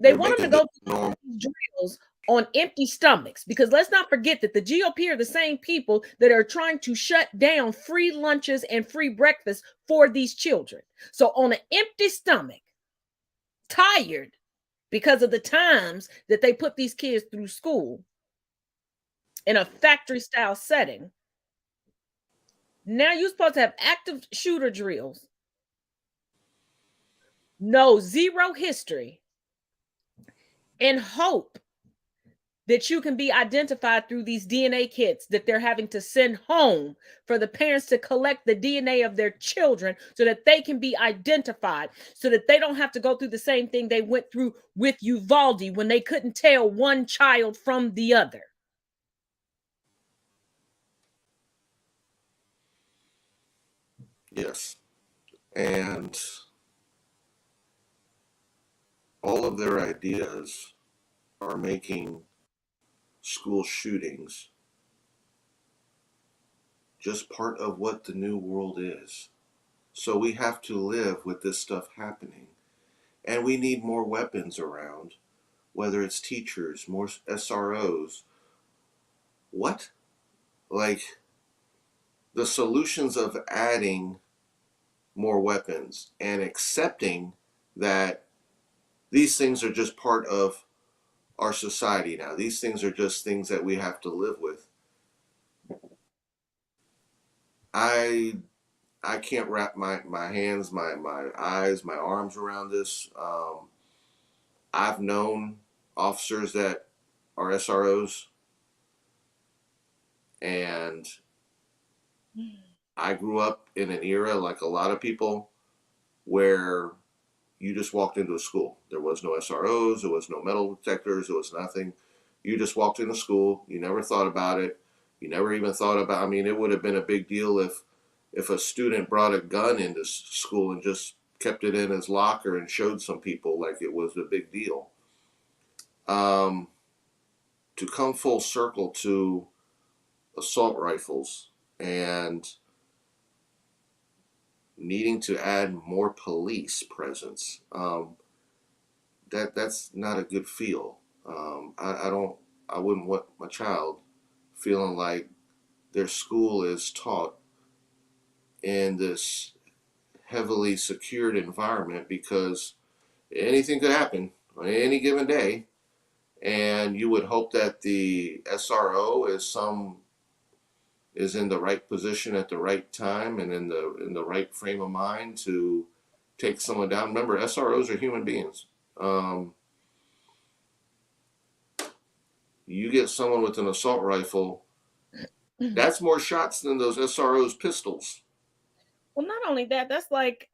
They want them to go through these drills on empty stomachs, because let's not forget that the GOP are the same people that are trying to shut down free lunches and free breakfast for these children. So on an empty stomach, tired because of the times that they put these kids through school in a factory style setting, Now you're supposed to have active shooter drills. No, zero history. And hope that you can be identified through these DNA kits that they're having to send home for the parents to collect the DNA of their children so that they can be identified, so that they don't have to go through the same thing they went through with Uvalde when they couldn't tell one child from the other. Yes. And all of their ideas are making school shootings just part of what the new world is. So we have to live with this stuff happening. And we need more weapons around, whether it's teachers, more SROs. What? Like, the solutions of adding more weapons and accepting that these things are just part of our society now. These things are just things that we have to live with. I can't wrap my hands, my eyes, my arms around this. I've known officers that are SROs, and I grew up in an era, like a lot of people, where you just walked into a school. There was no SROs, there was no metal detectors, there was nothing. You just walked into school. You never thought about it. You never even thought about, I mean, it would have been a big deal if a student brought a gun into school and just kept it in his locker and showed some people like it was a big deal. To come full circle to assault rifles and needing to add more police presence, that's not a good feel. I wouldn't want my child feeling like their school is taught in this heavily secured environment, because anything could happen on any given day, and you would hope that the SRO is in the right position at the right time and in the right frame of mind to take someone down. Remember, SROs are human beings. You get someone with an assault rifle, that's more shots than those SROs pistols. Well, not only that, that's like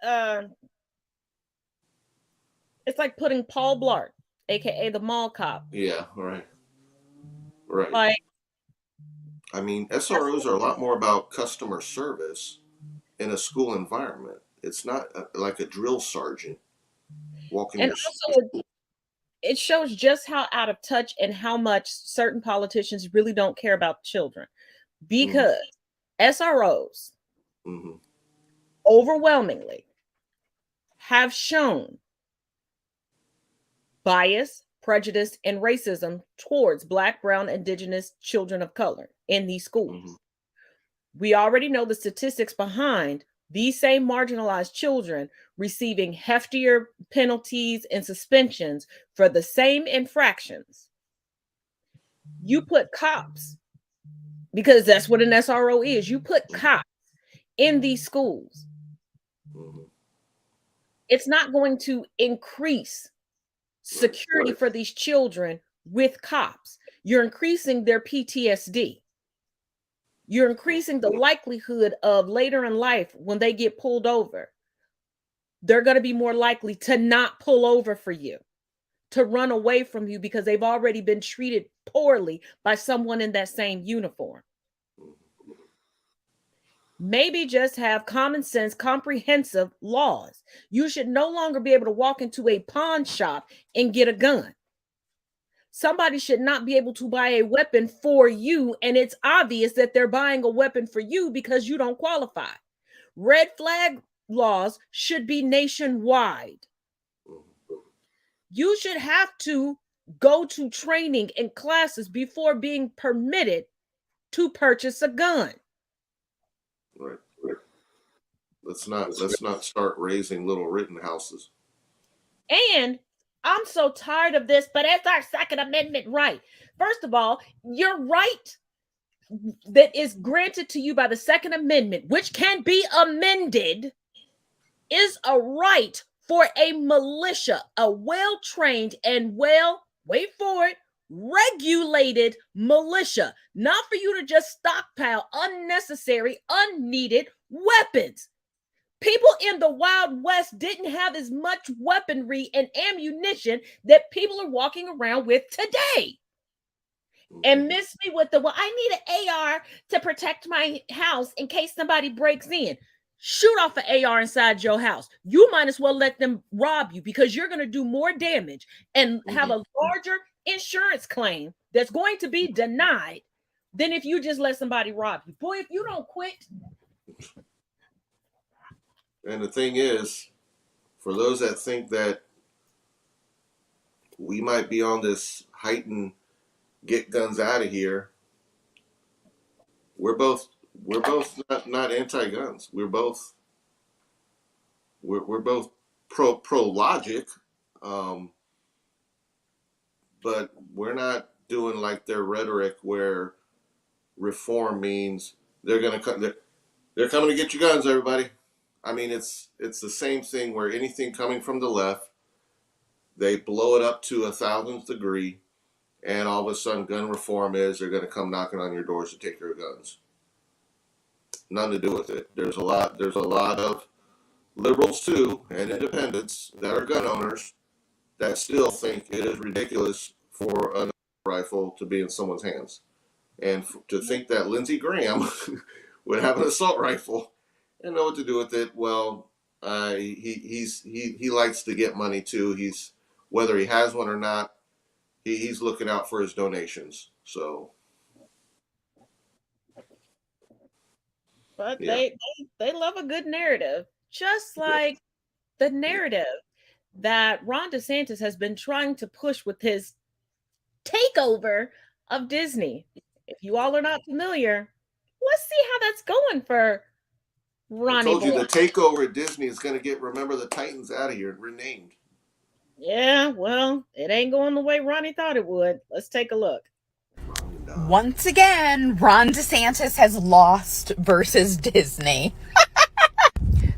it's like putting Paul Blart, aka the mall cop. Yeah, right. Right. Like, I mean, SROs are a lot more about customer service in a school environment. It's not like a drill sergeant walking. And also, it shows just how out of touch and how much certain politicians really don't care about children, because SROs overwhelmingly have shown bias, prejudice, and racism towards Black, brown, indigenous children of color in these schools. We already know the statistics behind these same marginalized children receiving heftier penalties and suspensions for the same infractions. You put cops, because that's what an SRO is, you put cops in these schools. It's not going to increase security for these children with cops. You're increasing their PTSD. You're increasing the likelihood of later in life when they get pulled over, they're going to be more likely to not pull over for you, to run away from you, because they've already been treated poorly by someone in that same uniform. Maybe just have common sense, comprehensive laws. You should no longer be able to walk into a pawn shop and get a gun. Somebody should not be able to buy a weapon for you, and it's obvious that they're buying a weapon for you because you don't qualify. Red flag laws should be nationwide. You should have to go to training and classes before being permitted to purchase a gun. Right. Let's not start raising little Rittenhouses. And I'm so tired of this, but it's our Second Amendment right. First of all, your right that is granted to you by the Second Amendment, which can be amended, is a right for a militia, a well-trained and wait for it, regulated militia, not for you to just stockpile unnecessary, unneeded weapons. People in the Wild West didn't have as much weaponry and ammunition that people are walking around with today. And miss me with the, well, I need an AR to protect my house in case somebody breaks in. Shoot off an AR inside your house. You might as well let them rob you, because you're going to do more damage and have a larger insurance claim that's going to be denied than if you just let somebody rob you. Boy, if you don't quit. And the thing is, for those that think that we might be on this heightened get guns out of here, we're both not anti-guns. We're both pro logic, but we're not doing like their rhetoric where reform means they're coming to get your guns, everybody. I mean, it's the same thing where anything coming from the left, they blow it up to 1,000th degree, and all of a sudden gun reform is they're going to come knocking on your doors to take your guns. Nothing to do with it. There's a lot of liberals too, and independents that are gun owners that still think it is ridiculous for a rifle to be in someone's hands. And to think that Lindsey Graham would have an assault rifle and know what to do with it, well, he likes to get money too. Whether he has one or not, he's looking out for his donations. So, but yeah. they love a good narrative, just like the narrative that Ron DeSantis has been trying to push with his takeover of Disney. If you all are not familiar, let's see how that's going for Ronnie. I told you the takeover at Disney is going to get Remember the Titans out of here and renamed. Yeah, well, it ain't going the way Ronnie thought it would. Let's take a look. Once again, Ron DeSantis has lost versus Disney.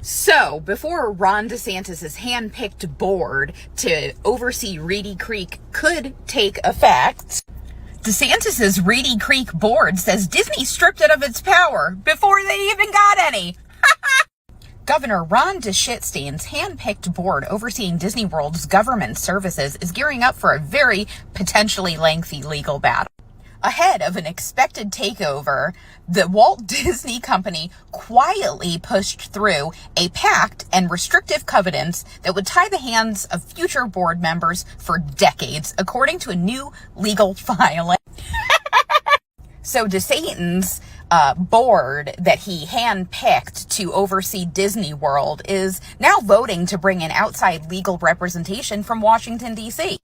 So, before Ron DeSantis' hand-picked board to oversee Reedy Creek could take effect, DeSantis' Reedy Creek board says Disney stripped it of its power before they even got any. Governor Ron DeShitstein's hand-picked board overseeing Disney World's government services is gearing up for a very potentially lengthy legal battle. Ahead of an expected takeover, the Walt Disney Company quietly pushed through a pact and restrictive covenants that would tie the hands of future board members for decades, according to a new legal filing. So DeSatan's board that he handpicked to oversee Disney World is now voting to bring in outside legal representation from Washington, D.C.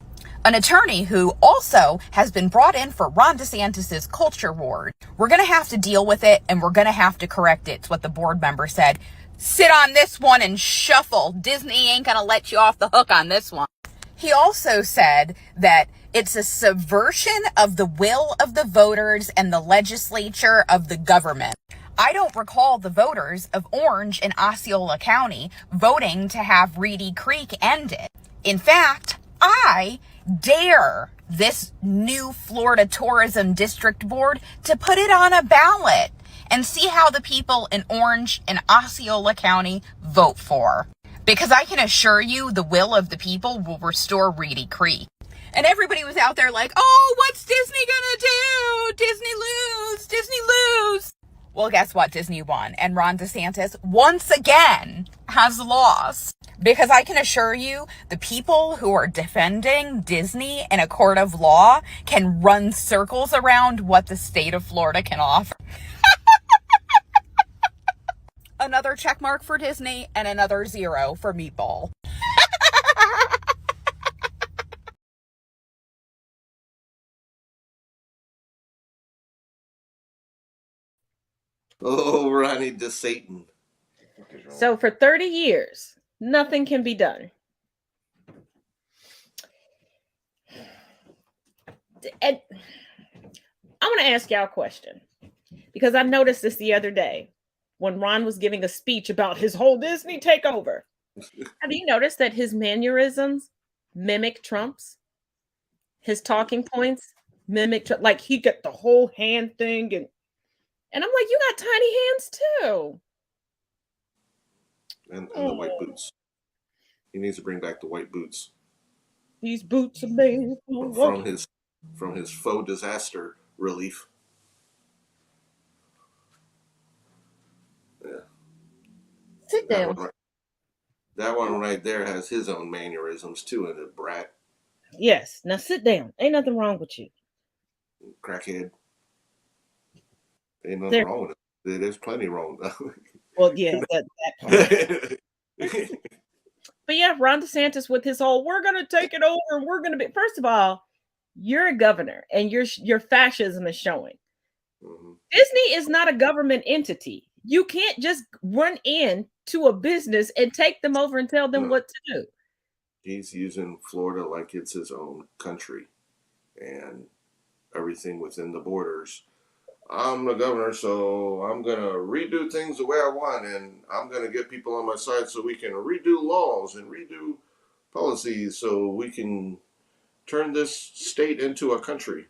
An attorney who also has been brought in for Ron DeSantis' culture ward. We're going to have to deal with it, and we're going to have to correct it. It's what the board member said. Sit on this one and shuffle. Disney ain't going to let you off the hook on this one. He also said that it's a subversion of the will of the voters and the legislature of the government. I don't recall the voters of Orange and Osceola County voting to have Reedy Creek ended. In fact, I dare this new Florida Tourism District Board to put it on a ballot and see how the people in Orange and Osceola County vote for. Because I can assure you the will of the people will restore Reedy Creek. And everybody was out there like, oh, what's Disney gonna do? Disney lose, Disney lose. Well, guess what? Disney won. And Ron DeSantis, once again, has lost. Because I can assure you, the people who are defending Disney in a court of law can run circles around what the state of Florida can offer. Another check mark for Disney and another 0 for Meatball. Oh, Ronnie DeSatan. So for 30 years, nothing can be done. And I want to ask y'all a question. because I noticed this the other day when Ron was giving a speech about his whole Disney takeover. Have you noticed that his mannerisms mimic Trump's? His talking points mimic, like he got the whole hand thing, and I'm like, you got tiny hands too. And the white boots. He needs to bring back the white boots. These boots are made from his faux disaster relief. Yeah. Sit down. That one right there has his own mannerisms too, and a brat. Yes. Now sit down. Ain't nothing wrong with you. Crackhead. Ain't nothing wrong with it. There's plenty wrong. Well, yeah, that part. But yeah, Ron DeSantis with his whole, we're going to take it over and we're going to be, first of all, you're a governor and your fascism is showing. Mm-hmm. Disney is not a government entity. You can't just run in to a business and take them over and tell them what to do. He's using Florida like it's his own country and everything within the borders. I'm the governor, so I'm going to redo things the way I want, and I'm going to get people on my side so we can redo laws and redo policies so we can turn this state into a country.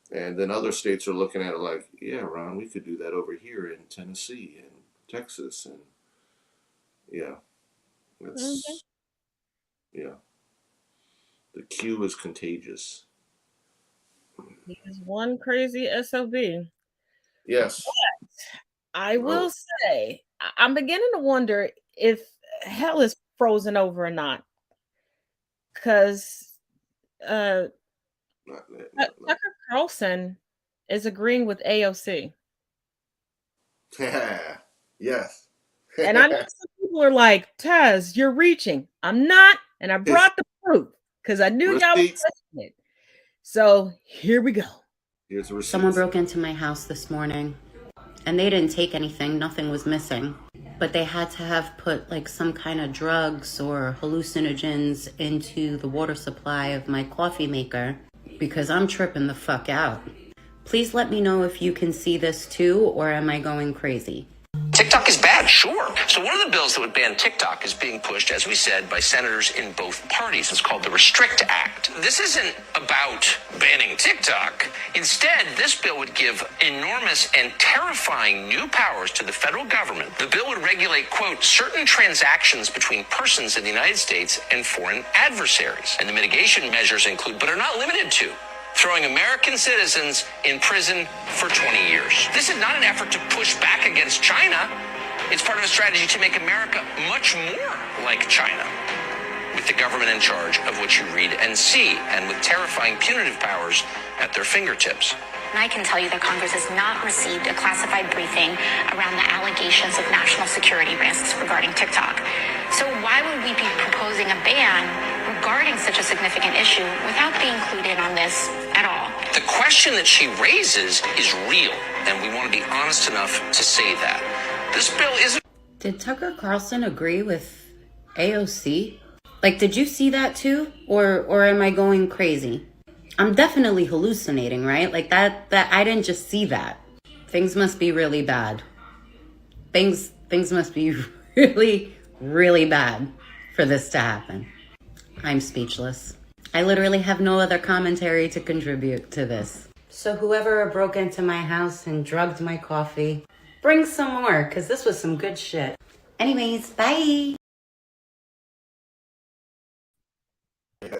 And then other states are looking at it like, yeah, Ron, we could do that over here in Tennessee and Texas. And yeah, it's, yeah. The Q is contagious. He's one crazy SOB. Yes. But I will say, I'm beginning to wonder if hell is frozen over or not. Because Tucker Carlson is agreeing with AOC. Yes. And I know some people are like, Taz, you're reaching. I'm not. And I brought the proof because I knew y'all was listening. So here we go. Here's the Someone broke into my house this morning and they didn't take anything. Nothing was missing. But they had to have put like some kind of drugs or hallucinogens into the water supply of my coffee maker because I'm tripping the fuck out. Please let me know if you can see this too, or am I going crazy? TikTok is bad, sure. So one of the bills that would ban TikTok is being pushed, as we said, by senators in both parties. It's called the Restrict Act. This isn't about banning TikTok. Instead, this bill would give enormous and terrifying new powers to the federal government. The bill would regulate, quote, certain transactions between persons in the United States and foreign adversaries. And the mitigation measures include, but are not limited to, throwing American citizens in prison for 20 years. This is not an effort to push back against China. It's part of a strategy to make America much more like China, with the government in charge of what you read and see, and with terrifying punitive powers at their fingertips. And I can tell you that Congress has not received a classified briefing around the allegations of national security risks regarding TikTok. So why would we be proposing a ban regarding such a significant issue without being clued in on this at all? The question that she raises is real, and we want to be honest enough to say that. This bill isn't... Did Tucker Carlson agree with AOC? Like, did you see that too? Or am I going crazy? I'm definitely hallucinating, right? Like that I didn't just see that. Things must be really bad. Things must be really, really bad for this to happen. I'm speechless. I literally have no other commentary to contribute to this. So whoever broke into my house and drugged my coffee, bring some more, because this was some good shit. Anyways, bye. Yeah.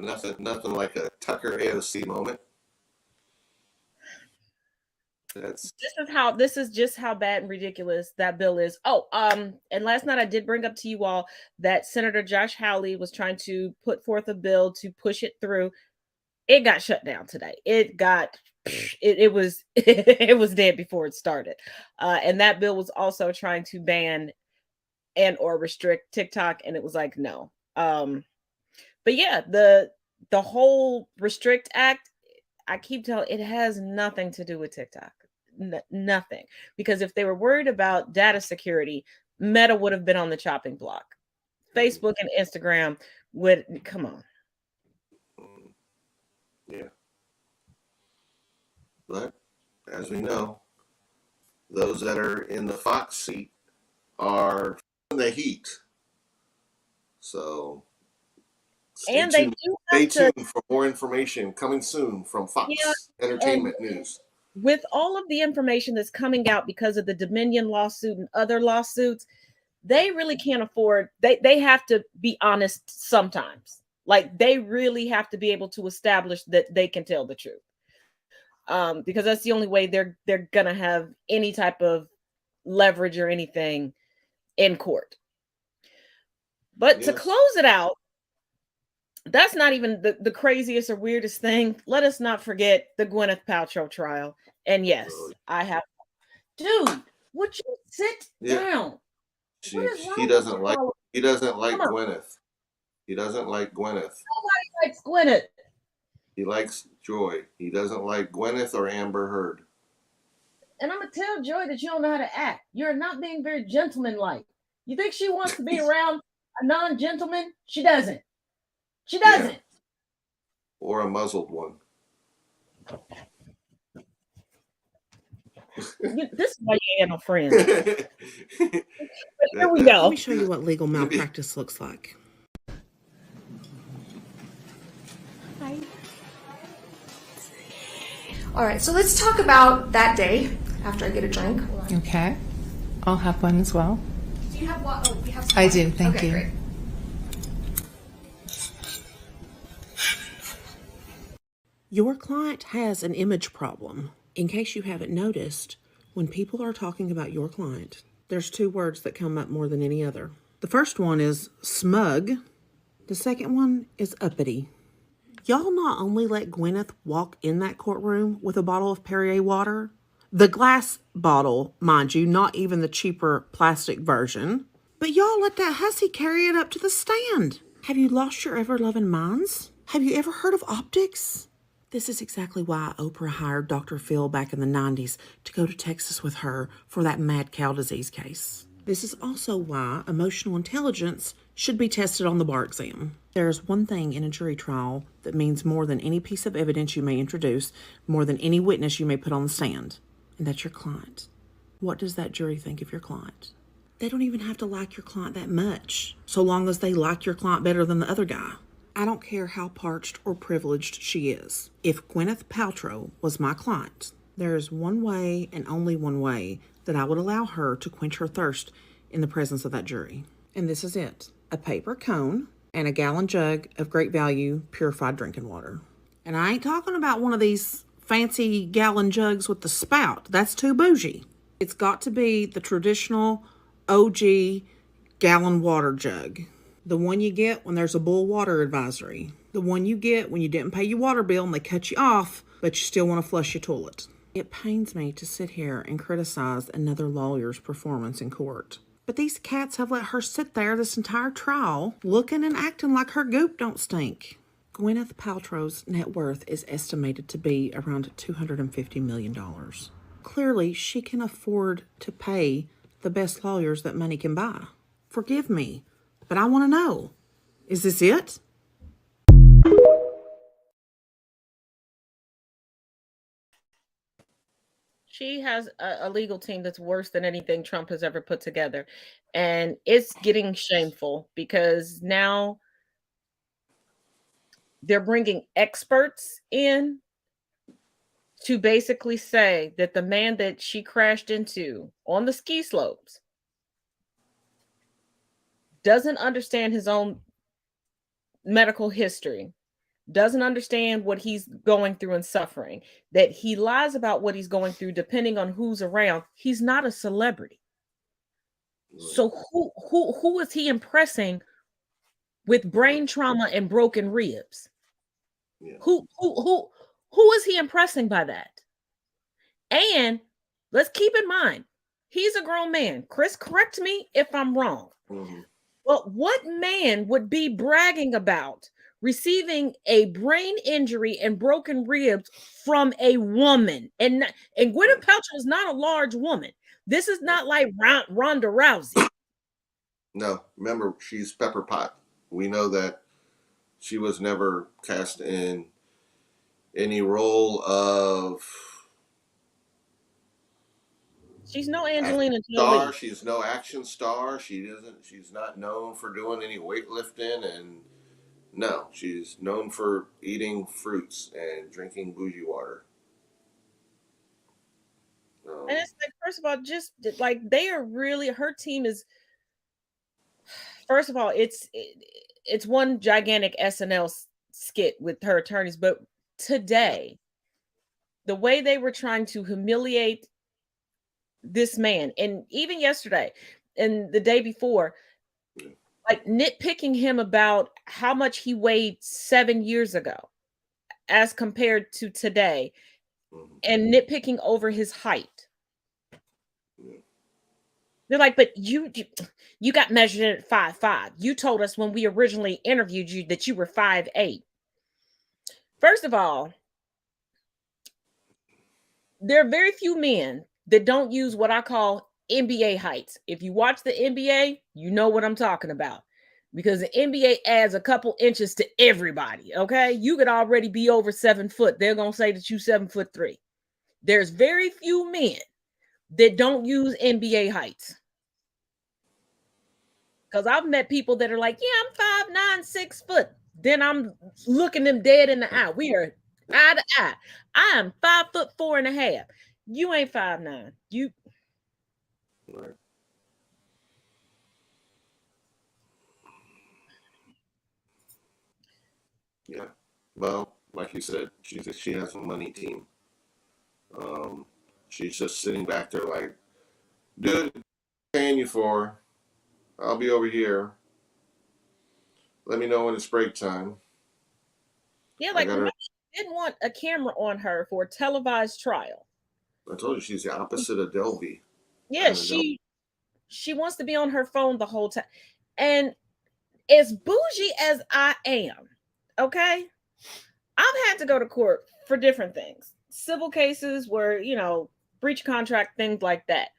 Nothing like a Tucker AOC moment. This is just how bad and ridiculous that bill is. And last night I did bring up to you all that Senator Josh Hawley was trying to put forth a bill to push it through. It got shut down today. It was it was dead before it started. And that bill was also trying to ban and or restrict TikTok, and it was like no. But yeah, the whole Restrict Act, I keep telling it has nothing to do with TikTok. Nothing. Because if they were worried about data security, Meta would have been on the chopping block. Facebook and Instagram would, come on. Yeah. But as we know, those that are in the Fox seat are in the heat. So stay And they tuned. do Stay have to, tuned for more information coming soon from yeah, Fox and Entertainment News. with all of the information that's coming out because of the Dominion lawsuit and other lawsuits, they really can't afford, they have to be honest sometimes. Like they really have to be able to establish that they can tell the truth. Because that's the only way they're gonna have any type of leverage or anything in court. But to close it out, that's not even the craziest or weirdest thing. Let us not forget the Gwyneth Paltrow trial. And yes, I have. Dude, would you sit down? He doesn't like Gwyneth. He doesn't like Gwyneth. Nobody likes Gwyneth. He likes Joy. He doesn't like Gwyneth or Amber Heard. And I'm gonna tell Joy that you don't know how to act. You're not being very gentleman-like. You think she wants to be around a non-gentleman? She doesn't. She doesn't. Yeah. Or a muzzled one. This is why you ain't no friends. Here we go. Let me show you what legal malpractice looks like. Hi. All right, so let's talk about that day after I get a drink. Okay. I'll have one as well. Do you have what? Oh, we have some. I do, thank you. Great. Your client has an image problem. In case you haven't noticed, when people are talking about your client, there's two words that come up more than any other. The first one is smug. The second one is uppity. Y'all not only let Gwyneth walk in that courtroom with a bottle of Perrier water, the glass bottle, mind you, not even the cheaper plastic version, but y'all let that hussy carry it up to the stand. Have you lost your ever-loving minds? Have you ever heard of optics? This is exactly why Oprah hired Dr. Phil back in the 90s to go to Texas with her for that mad cow disease case. This is also why emotional intelligence should be tested on the bar exam. There is one thing in a jury trial that means more than any piece of evidence you may introduce, more than any witness you may put on the stand, and that's your client. What does that jury think of your client? They don't even have to like your client that much, so long as they like your client better than the other guy. I don't care how parched or privileged she is. If Gwyneth Paltrow was my client, there is one way and only one way that I would allow her to quench her thirst in the presence of that jury. And this is it. A paper cone and a gallon jug of great value purified drinking water. And I ain't talking about one of these fancy gallon jugs with the spout. That's too bougie. It's got to be the traditional OG gallon water jug. The one you get when there's a bull water advisory. The one you get when you didn't pay your water bill and they cut you off, but you still want to flush your toilet. It pains me to sit here and criticize another lawyer's performance in court. But these cats have let her sit there this entire trial, looking and acting like her goop don't stink. Gwyneth Paltrow's net worth is estimated to be around $250 million. Clearly, she can afford to pay the best lawyers that money can buy. Forgive me, but I want to know, is this it? She has a legal team that's worse than anything Trump has ever put together. And it's getting shameful because now they're bringing experts in to basically say that the man that she crashed into on the ski slopes doesn't understand his own medical history, doesn't understand what he's going through and suffering, that he lies about what he's going through depending on who's around. He's not a celebrity. So who is he impressing with brain trauma and broken ribs? Yeah. Who is he impressing by that? And let's keep in mind, he's a grown man. Chris, correct me if I'm wrong. Mm-hmm. Well, what man would be bragging about receiving a brain injury and broken ribs from a woman? And Gwyneth Paltrow is not a large woman. This is not like Ronda Rousey. No, remember, she's Pepper Pot. We know that she was never cast in any role of She's no Angelina star. Jolie. She's no action star. She's not known for doing any weightlifting, and no, she's known for eating fruits and drinking bougie water. And it's like, first of all, just like they are really, her team is, first of all, it's one gigantic SNL skit with her attorneys. But today, the way they were trying to humiliate this man, and even yesterday and the day before, like nitpicking him about how much he weighed 7 years ago as compared to today, and nitpicking over his height. They're like, but you got measured at 5'5". You told us when we originally interviewed you that you were 5'8". First of all, there are very few men that don't use what I call NBA heights. If you watch the NBA, you know what I'm talking about, because the NBA adds a couple inches to everybody. Okay, you could already be over 7 foot. They're gonna say that you 7'3". There's very few men that don't use NBA heights. Because I've met people that are like, yeah, I'm 5'9", 6 foot. Then I'm looking them dead in the eye. We are eye to eye. I am 5'4.5". You ain't 5'9". You right. Yeah. Well, like you said, she has a money team. She's just sitting back there like, dude, paying you for. I'll be over here. Let me know when it's break time. Yeah, like nobody didn't want a camera on her for a televised trial. I told you she's the opposite of Delvey. Yeah, she wants to be on her phone the whole time. And as bougie as I am, okay, I've had to go to court for different things. Civil cases where, breach contract, things like that.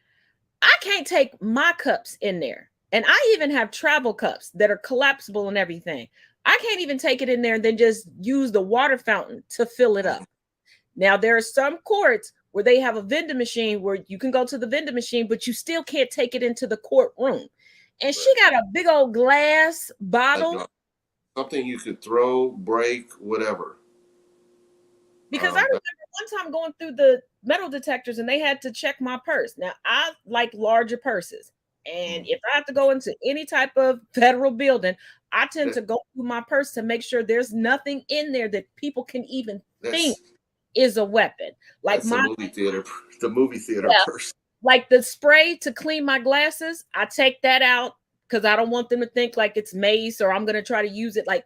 I can't take my cups in there. And I even have travel cups that are collapsible and everything. I can't even take it in there and then just use the water fountain to fill it up. Now, there are some courts where they have a vending machine where you can go to the vending machine, but you still can't take it into the courtroom. And she got a big old glass bottle. Something you could throw, break, whatever. Because I remember one time going through the metal detectors and they had to check my purse. Now, I like larger purses. And if I have to go into any type of federal building, I tend to go through my purse to make sure there's nothing in there that people can even think is a weapon. Like the movie theater purse. Like the spray to clean my glasses, I take that out because I don't want them to think like it's mace or I'm going to try to use it. Like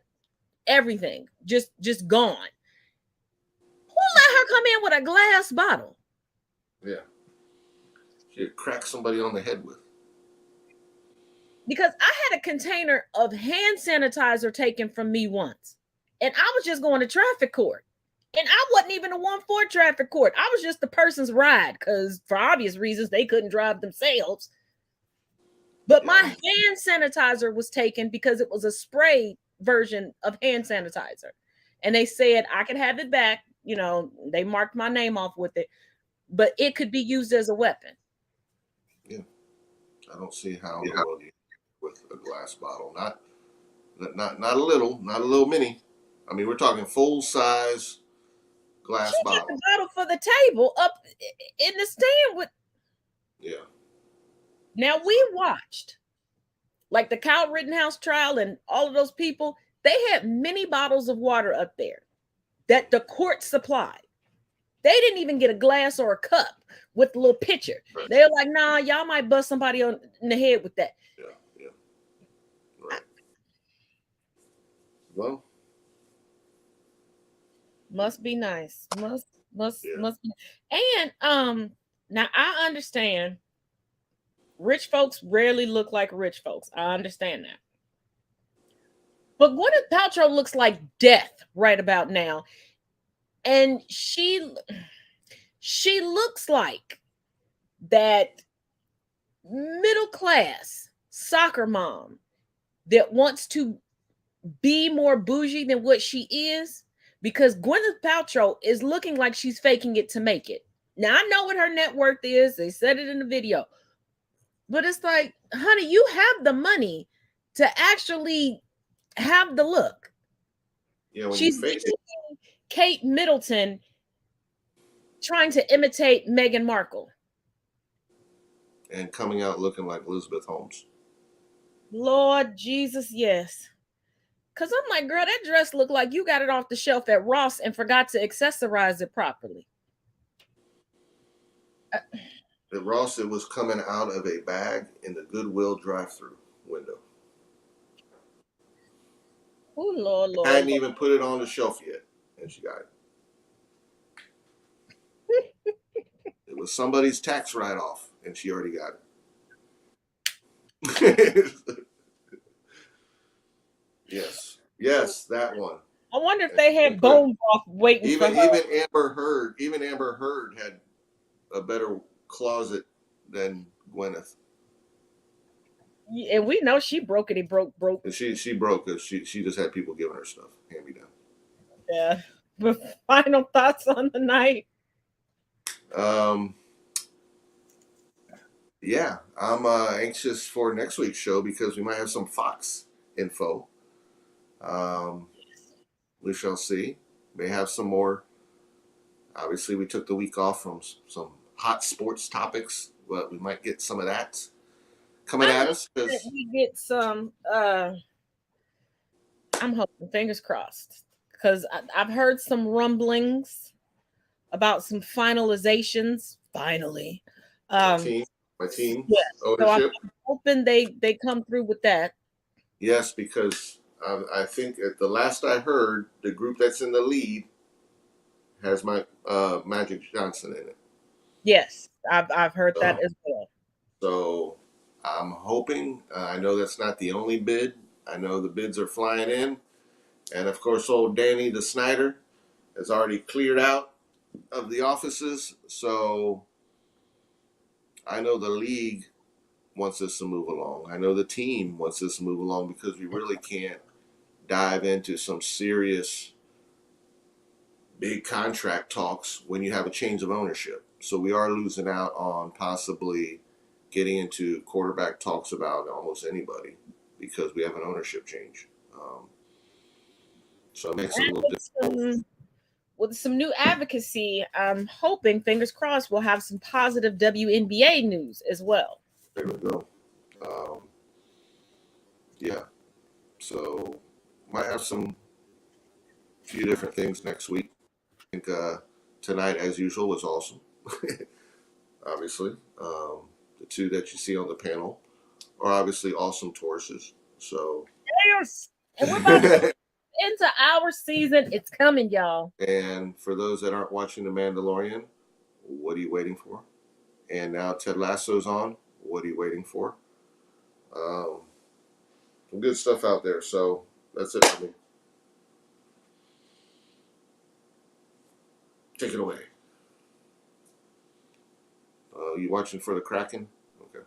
everything, just gone. Who let her come in with a glass bottle? Yeah. She'd crack somebody on the head with. Because I had a container of hand sanitizer taken from me once. And I was just going to traffic court. And I wasn't even the one for traffic court. I was just the person's ride because for obvious reasons, they couldn't drive themselves. But my hand sanitizer was taken because it was a spray version of hand sanitizer. And they said I could have it back. They marked my name off with it, but it could be used as a weapon. Yeah. I don't see how in the world you with a glass bottle. Not a little mini. I mean, we're talking full size glass bottle. The bottle for the table up in the stand with. Yeah. Now we watched like the Kyle Rittenhouse trial and all of those people. They had many bottles of water up there that the court supplied. They didn't even get a glass or a cup with a little pitcher. Right. They're like, nah, y'all might bust somebody in the head with that. Yeah. Right. Well. Must be nice. Must be. And now I understand rich folks rarely look like rich folks. I understand that. But Gwyneth Paltrow looks like death right about now. And she looks like that middle class soccer mom that wants to be more bougie than what she is, because Gwyneth Paltrow is looking like she's faking it to make it. Now I know what her net worth is. They said it in the video. But it's like, honey, you have the money to actually have the look. Yeah, when She's you face it, Kate Middleton trying to imitate Meghan Markle. and coming out looking like Elizabeth Holmes. Lord Jesus, yes. Because I'm like, girl, that dress looked like you got it off the shelf at Ross and forgot to accessorize it properly. At Ross, it was coming out of a bag in the Goodwill drive-through window. Oh, Lord, Lord. Hadn't even put it on the shelf yet, and she got it. It was somebody's tax write-off, and she already got it. Yes, that one. I wonder if they had bone broth waiting for her. Even Amber Heard had a better closet than Gwyneth. And we know she broke it. He broke. And she broke because she just had people giving her stuff, hand me down. Yeah. But final thoughts on the night. Yeah, I'm anxious for next week's show because we might have some Fox info. We shall see. May have some more. Obviously, we took the week off from some hot sports topics, but we might get some of that coming at us. We get some. I'm hoping, fingers crossed, because I've heard some rumblings about some finalizations. Finally, my team yeah. ownership. So I'm hoping they come through with that. Yes, because I think at the last I heard, the group that's in the lead has my Magic Johnson in it. Yes, I've heard that as well. So I'm hoping. I know that's not the only bid. I know the bids are flying in, and of course, old Danny the Snyder has already cleared out of the offices. So I know the league wants this to move along. I know the team wants this to move along because we really can't dive into some serious big contract talks when you have a change of ownership. So we are losing out on possibly getting into quarterback talks about almost anybody because we have an ownership change. So it makes it a little difficult. With some new advocacy, I'm hoping, fingers crossed, we'll have some positive WNBA news as well. There we go. Yeah. So might have few different things next week. I think tonight, as usual, was awesome. Obviously, the two that you see on the panel are obviously awesome Tauruses. So yes, and we're about to into our season. It's coming, y'all. And for those that aren't watching The Mandalorian, what are you waiting for? And now Ted Lasso's on. What are you waiting for? Some good stuff out there. So that's it for me. Take it away. You watching for the Kraken? Okay.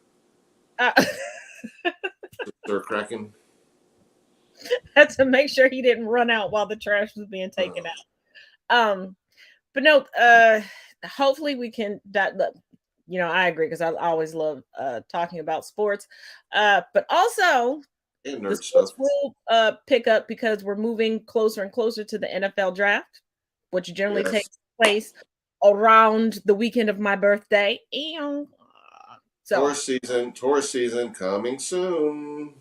Sir Kraken. Had to make sure he didn't run out while the trash was being taken out. But no, hopefully we can. I agree because I always love talking about sports. But also, the sports will pick up because we're moving closer and closer to the NFL draft, which generally takes place around the weekend of my birthday. So Taurus season coming soon.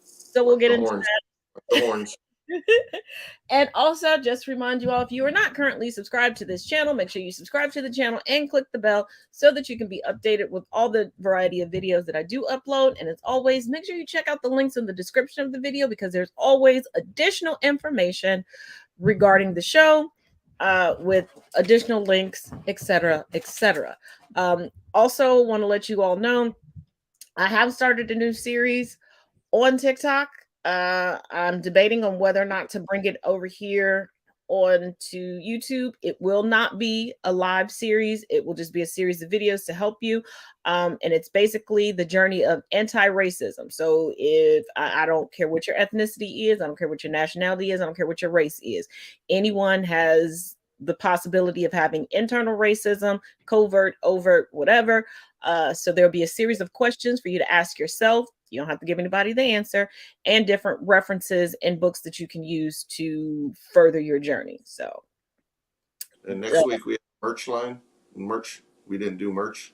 So we'll get into that. The horns. And also, just to remind you all, if you are not currently subscribed to this channel, make sure you subscribe to the channel and click the bell so that you can be updated with all the variety of videos that I do upload. And as always, make sure you check out the links in the description of the video because there's always additional information regarding the show with additional links, etc., etc. Also, want to let you all know I have started a new series on TikTok. I'm debating on whether or not to bring it over here on to YouTube. It will not be a live series. It will just be a series of videos to help you. And it's basically the journey of anti-racism. So if I don't care what your ethnicity is, I don't care what your nationality is, I don't care what your race is. Anyone has the possibility of having internal racism, covert, overt, whatever. So there'll be a series of questions for you to ask yourself. You don't have to give anybody the answer, and different references and books that you can use to further your journey. So, and next week we have merch line. Merch. We didn't do merch.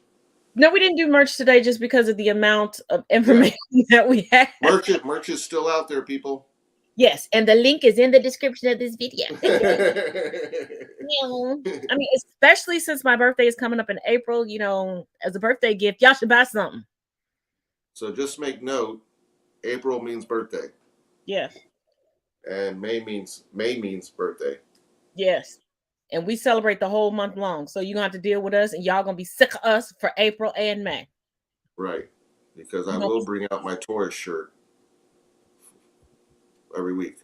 No, we didn't do merch today just because of the amount of information that we had. Merch is still out there, people. Yes, and the link is in the description of this video. I mean, especially since my birthday is coming up in April, as a birthday gift, y'all should buy something. So just make note, April means birthday. Yes. And May means birthday. Yes. And we celebrate the whole month long. So you're going to have to deal with us, and y'all going to be sick of us for April and May. Right. Because I will bring out my Taurus shirt every week.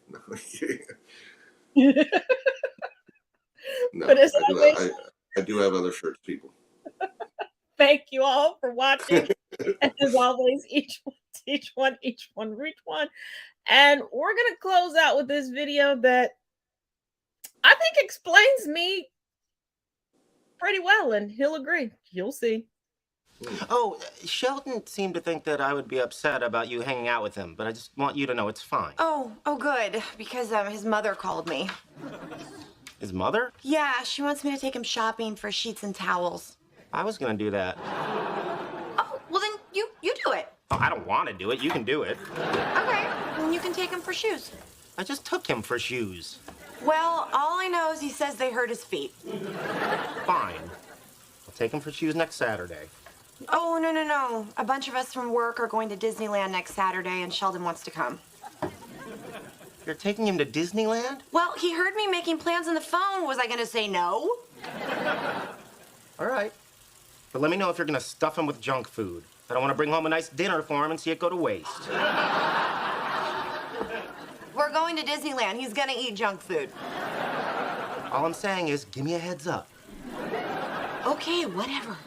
No, But I do have other shirts, people. Thank you all for watching. As always, each one, reach one. And we're going to close out with this video that I think explains me pretty well, and he'll agree. You'll see. Oh, Sheldon seemed to think that I would be upset about you hanging out with him, but I just want you to know it's fine. Oh, good, because his mother called me. His mother? Yeah, she wants me to take him shopping for sheets and towels. I was gonna do that. Oh, well then you do it. Oh, I don't want to do it. You can do it. Okay, then you can take him for shoes. I just took him for shoes. Well, all I know is he says they hurt his feet. Fine. I'll take him for shoes next Saturday. Oh, no. A bunch of us from work are going to Disneyland next Saturday, and Sheldon wants to come. You're taking him to Disneyland? Well, he heard me making plans on the phone. Was I going to say no? All right. But let me know if you're going to stuff him with junk food. I don't want to bring home a nice dinner for him and see it go to waste. We're going to Disneyland. He's going to eat junk food. All I'm saying is, give me a heads up. Okay, whatever.